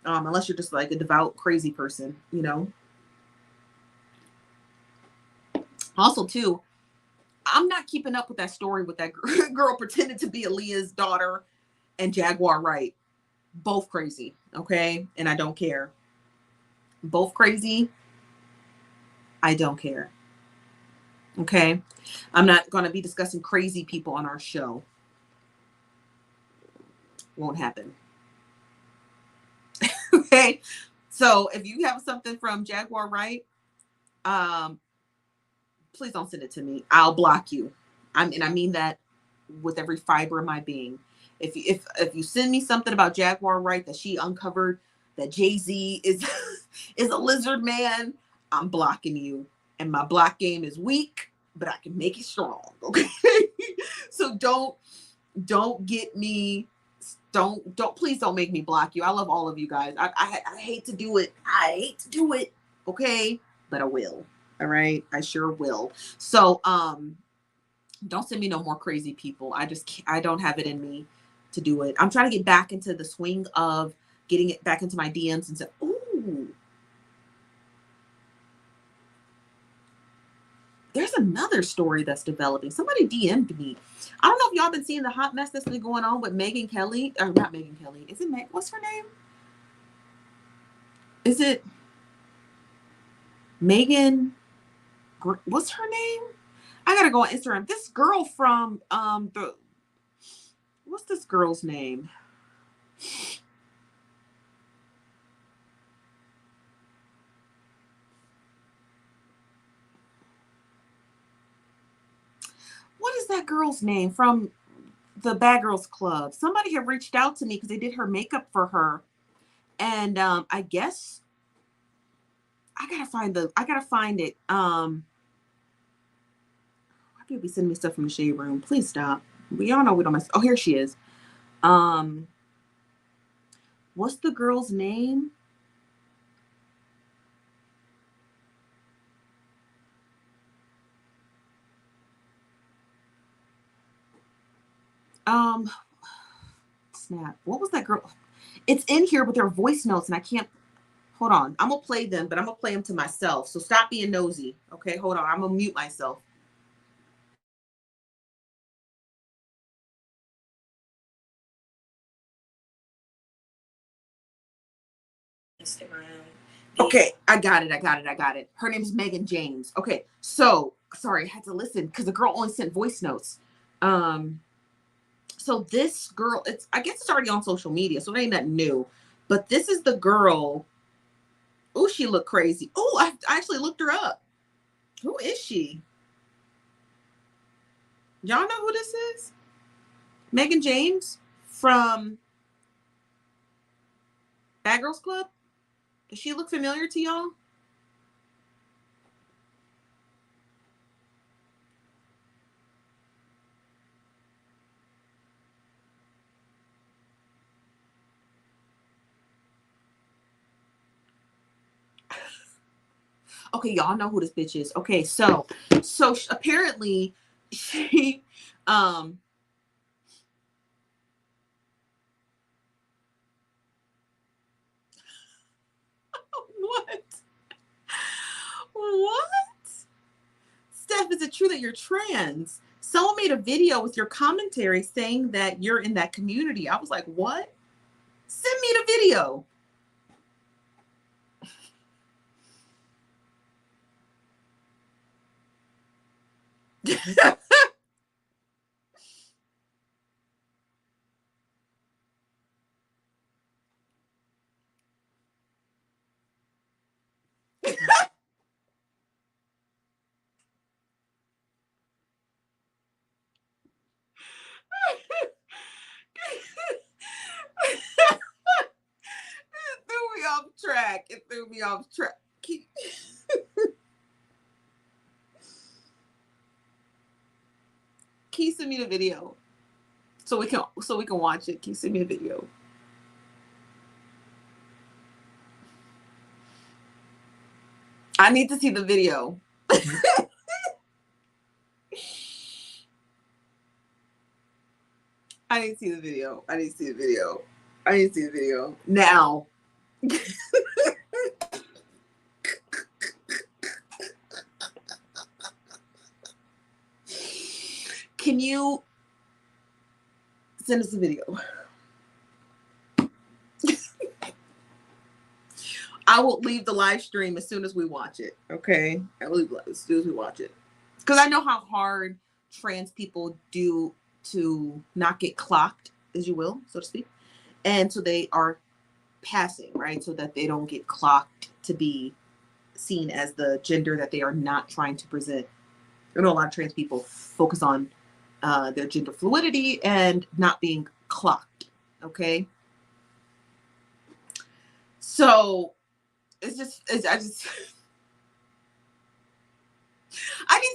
Unless you're just like a devout crazy person, you know. Also, too, I'm not keeping up with that story with that girl pretending to be Aaliyah's daughter and Jaguar Wright. Both crazy. Okay. And I don't care. Both crazy. I don't care. Okay. I'm not going to be discussing crazy people on our show. Won't happen. Okay. So if you have something from Jaguar Wright, please don't send it to me. I'll block you. I mean that with every fiber of my being. If you send me something about Jaguar Wright that she uncovered that Jay-Z is is a lizard man, I'm blocking you. And my block game is weak, but I can make it strong. Okay. So don't get me. Don't please don't make me block you. I love all of you guys. I hate to do it. I hate to do it. Okay, but I will. All right, I sure will. So don't send me no more crazy people. I don't have it in me to do it. I'm trying to get back into the swing of getting it back into my DMs and say, ooh, there's another story that's developing. Somebody DM'd me. I don't know if y'all been seeing the hot mess that's been going on with Megyn Kelly. Or not Megyn Kelly. Is it Meg? What's her name? Is it Megan? What's her name? I gotta go on Instagram. This girl from what's this girl's name? What is that girl's name from the Bad Girls Club? Somebody had reached out to me because they did her makeup for her, and I guess I gotta find it. Why people be sending me stuff from the shade room? Please stop. We all know we don't mess. Oh, here she is. Um, what's the girl's name? Um, snap. What was that girl? It's in here, but there are voice notes, and I can't. Hold on. I'm gonna play them, but I'm gonna play them to myself. So stop being nosy. Okay, hold on. I'm gonna mute myself. Instagram. Okay, I got it. Her name is Megan James. Okay, so sorry, I had to listen because the girl only sent voice notes. Um, so this girl, I guess it's already on social media, so it ain't nothing new. But this is the girl. Oh, she looked crazy. Oh, I actually looked her up. Who is she? Y'all know who this is? Megan James from Bad Girls Club. Does she look familiar to y'all? Okay, y'all know who this bitch is. Okay, so apparently she what? What? Steph, is it true that you're trans? Someone made a video with your commentary saying that you're in that community. I was like, what? Send me the video. Threw me off track. It threw me off track. Can you send me the video so we can watch it? Can you send me a video? I need to see the video. I need to see the video. I need to see the video. I need to see the video now. Can you send us a video? I will leave the live stream as soon as we watch it. Okay, I will leave as soon as we watch it, because I know how hard trans people do to not get clocked, as you will, so to speak, and so they are passing, right, so that they don't get clocked to be seen as the gender that they are not trying to present. I know a lot of trans people focus on their gender fluidity and not being clocked. Okay, so I need to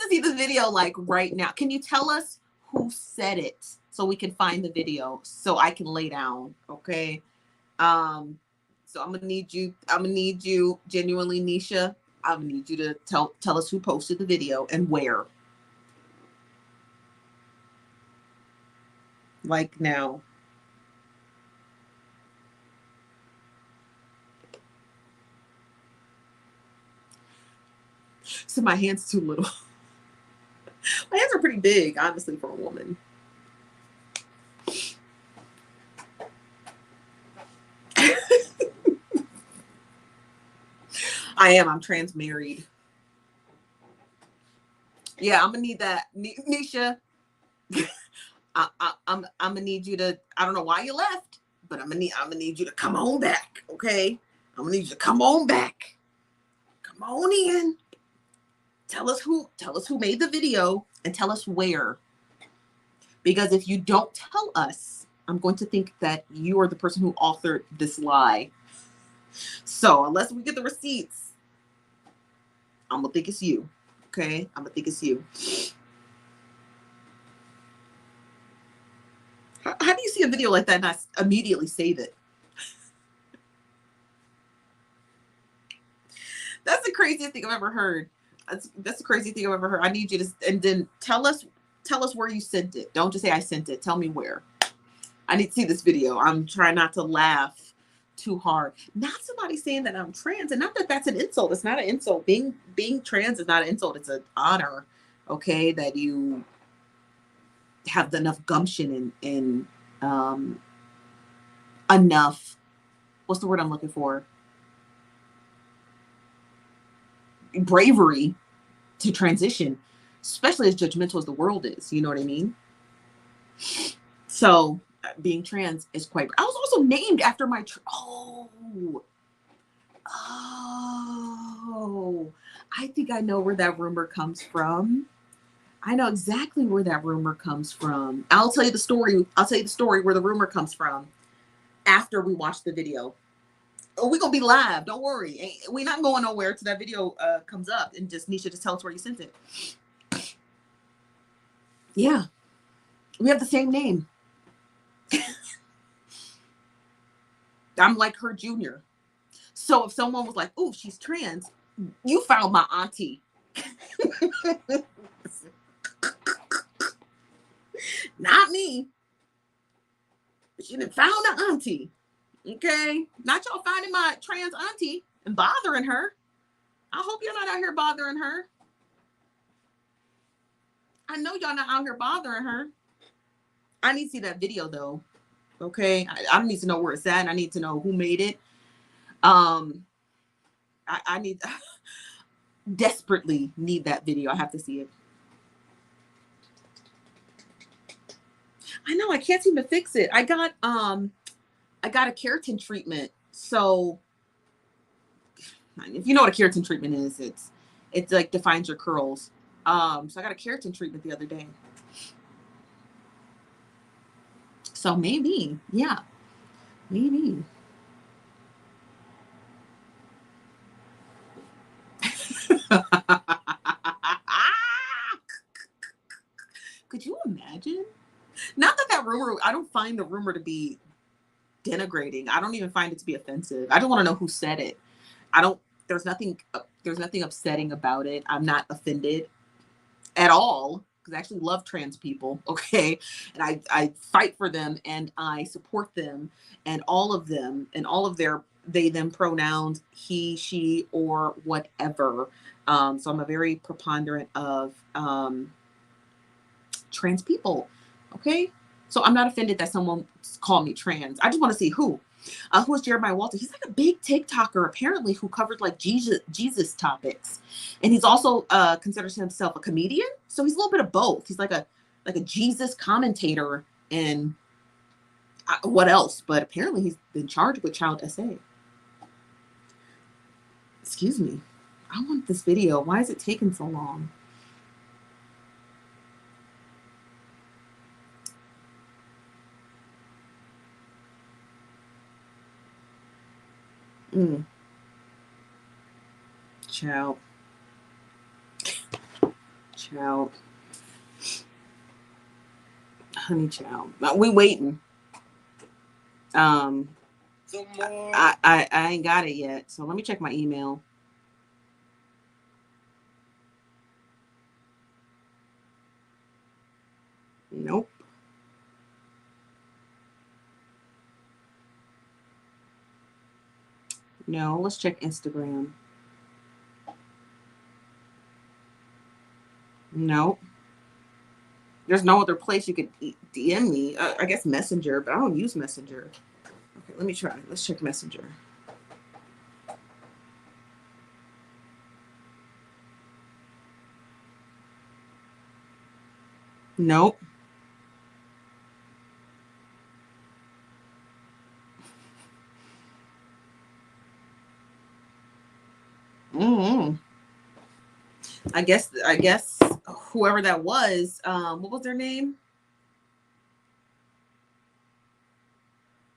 see the video like right now. Can you tell us who said it so we can find the video so I can lay down? Okay. So I'm gonna need you genuinely, Nisha. I'm gonna need you to tell us who posted the video and where. Like now. So my hand's too little. My hands are pretty big, honestly, for a woman. I'm trans married. Yeah, I'm gonna need that, Nisha. I'm gonna need you to. I don't know why you left, but I'm gonna need you to come on back. Okay, I'm gonna need you to come on back. Come on in. Tell us who made the video and tell us where. Because if you don't tell us, I'm going to think that you are the person who authored this lie. So unless we get the receipts, I'm gonna think it's you. Okay, I'm gonna think it's you. How do you see a video like that and not immediately save it? That's the craziest thing I've ever heard. That's the craziest thing I've ever heard. I need you to, and then tell us where you sent it. Don't just say I sent it. Tell me where. I need to see this video. I'm trying not to laugh too hard. Not somebody saying that I'm trans, and not that that's an insult. It's not an insult. Being trans is not an insult. It's an honor. Okay, that you have enough gumption and enough. What's the word I'm looking for? Bravery to transition, especially as judgmental as the world is. You know what I mean? So being trans is quite. I was also named after my. I think I know where that rumor comes from. I know exactly where that rumor comes from. I'll tell you the story. I'll tell you the story where the rumor comes from after we watch the video. Oh, we're gonna be live. Don't worry. We're not going nowhere till that video comes up. And just Nisha, just tell us where you sent it. Yeah, we have the same name. I'm like her junior. So if someone was like, "Oh, she's trans," you found my auntie. Not me. She done found the auntie. Okay, not y'all finding my trans auntie and bothering her. I hope you're not out here bothering her. I know y'all not out here bothering her. I need to see that video though. Okay. I need to know where it's at, and I need to know who made it. I need desperately need that video. I have to see it. I know I can't seem to fix it. I got a keratin treatment. So if you know what a keratin treatment is, it's like defines your curls. So I got a keratin treatment the other day. So maybe, yeah, maybe. Could you imagine? Not that rumor, I don't find the rumor to be denigrating. I don't even find it to be offensive. I don't want to know who said it. There's nothing upsetting about it. I'm not offended at all, because I actually love trans people. Okay. And I fight for them, and I support them, and all of them, and all of their they them pronouns, he, she, or whatever. So I'm a very preponderant of trans people. Okay. So I'm not offended that someone called me trans. I just want to see who is Jeremiah Walton. He's like a big TikToker apparently, who covers like Jesus topics, and he's also considers himself a comedian. So he's a little bit of both. He's like a Jesus commentator, and what else? But apparently he's been charged with child SA. Excuse me. I want this video. Why is it taking so long? Child. Honey child. We waiting. I ain't got it yet. So let me check my email. Nope. No, let's check Instagram. Nope. There's no other place you could DM me. I guess Messenger, but I don't use Messenger. Okay, let me try. Let's check Messenger. Nope. I guess whoever that was, what was their name?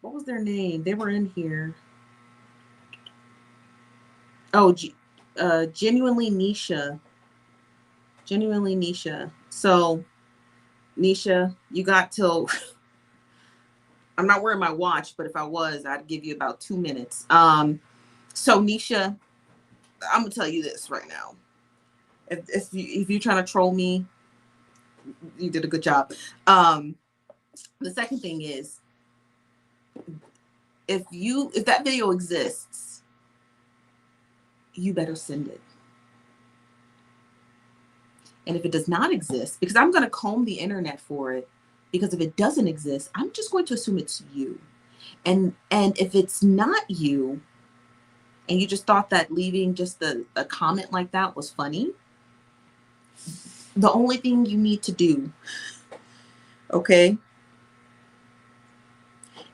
What was their name? They were in here. Oh, genuinely Nisha. Genuinely Nisha. So, Nisha, you got till. I'm not wearing my watch, but if I was, I'd give you about 2 minutes. So Nisha, I'm gonna tell you this right now. If you're trying to troll me, you did a good job. The second thing is, if that video exists, you better send it. And if it does not exist, because I'm going to comb the internet for it, because if it doesn't exist, I'm just going to assume it's you. And if it's not you, and you just thought that leaving just a comment like that was funny, the only thing you need to do, okay,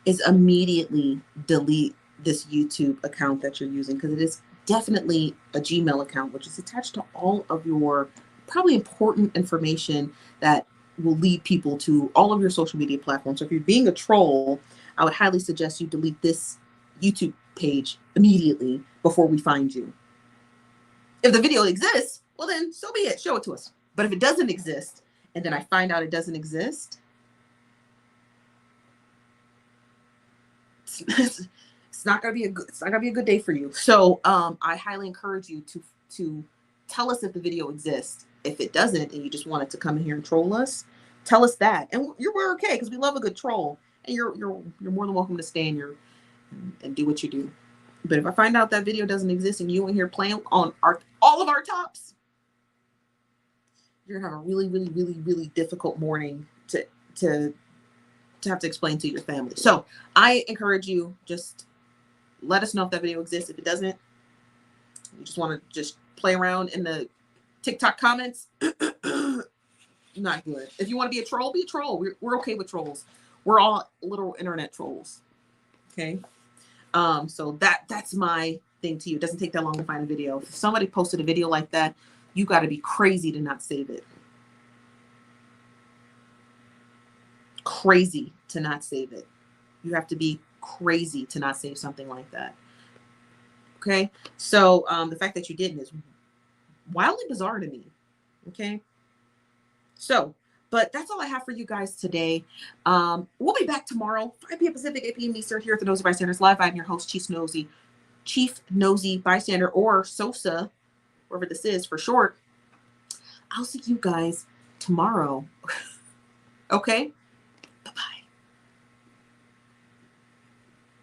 is immediately delete this YouTube account that you're using, because it is definitely a Gmail account, which is attached to all of your probably important information that will lead people to all of your social media platforms. So if you're being a troll, I would highly suggest you delete this YouTube page immediately before we find you. If the video exists, well then so be it, show it to us. But if it doesn't exist, and then I find out it doesn't exist, it's not gonna be a good day for you. So I highly encourage you to tell us if the video exists. If it doesn't, and you just wanted to come in here and troll us, tell us that, and we're okay, because we love a good troll, and you're more than welcome to stay in your and do what you do. But if I find out that video doesn't exist and you in here playing on all of our tops, you're gonna have a really, really, really, really difficult morning to have to explain to your family. So I encourage you, just let us know if that video exists. If it doesn't, you just want to just play around in the TikTok comments. Not good. If you want to be a troll, be a troll. We're okay with trolls. We're all little internet trolls. Okay. So that's my thing to you. It doesn't take that long to find a video. If somebody posted a video like that, you got to be crazy to not save it. Crazy to not save it. You have to be crazy to not save something like that. Okay. So the fact that you didn't is wildly bizarre to me. Okay. So, but that's all I have for you guys today. We'll be back tomorrow, 5 p.m. Pacific, 8 p.m. Eastern, here at the Nosy Bystanders Live. I'm your host, Chief Nosy Bystander, or Sosa, wherever this is for short. I'll see you guys tomorrow. Okay?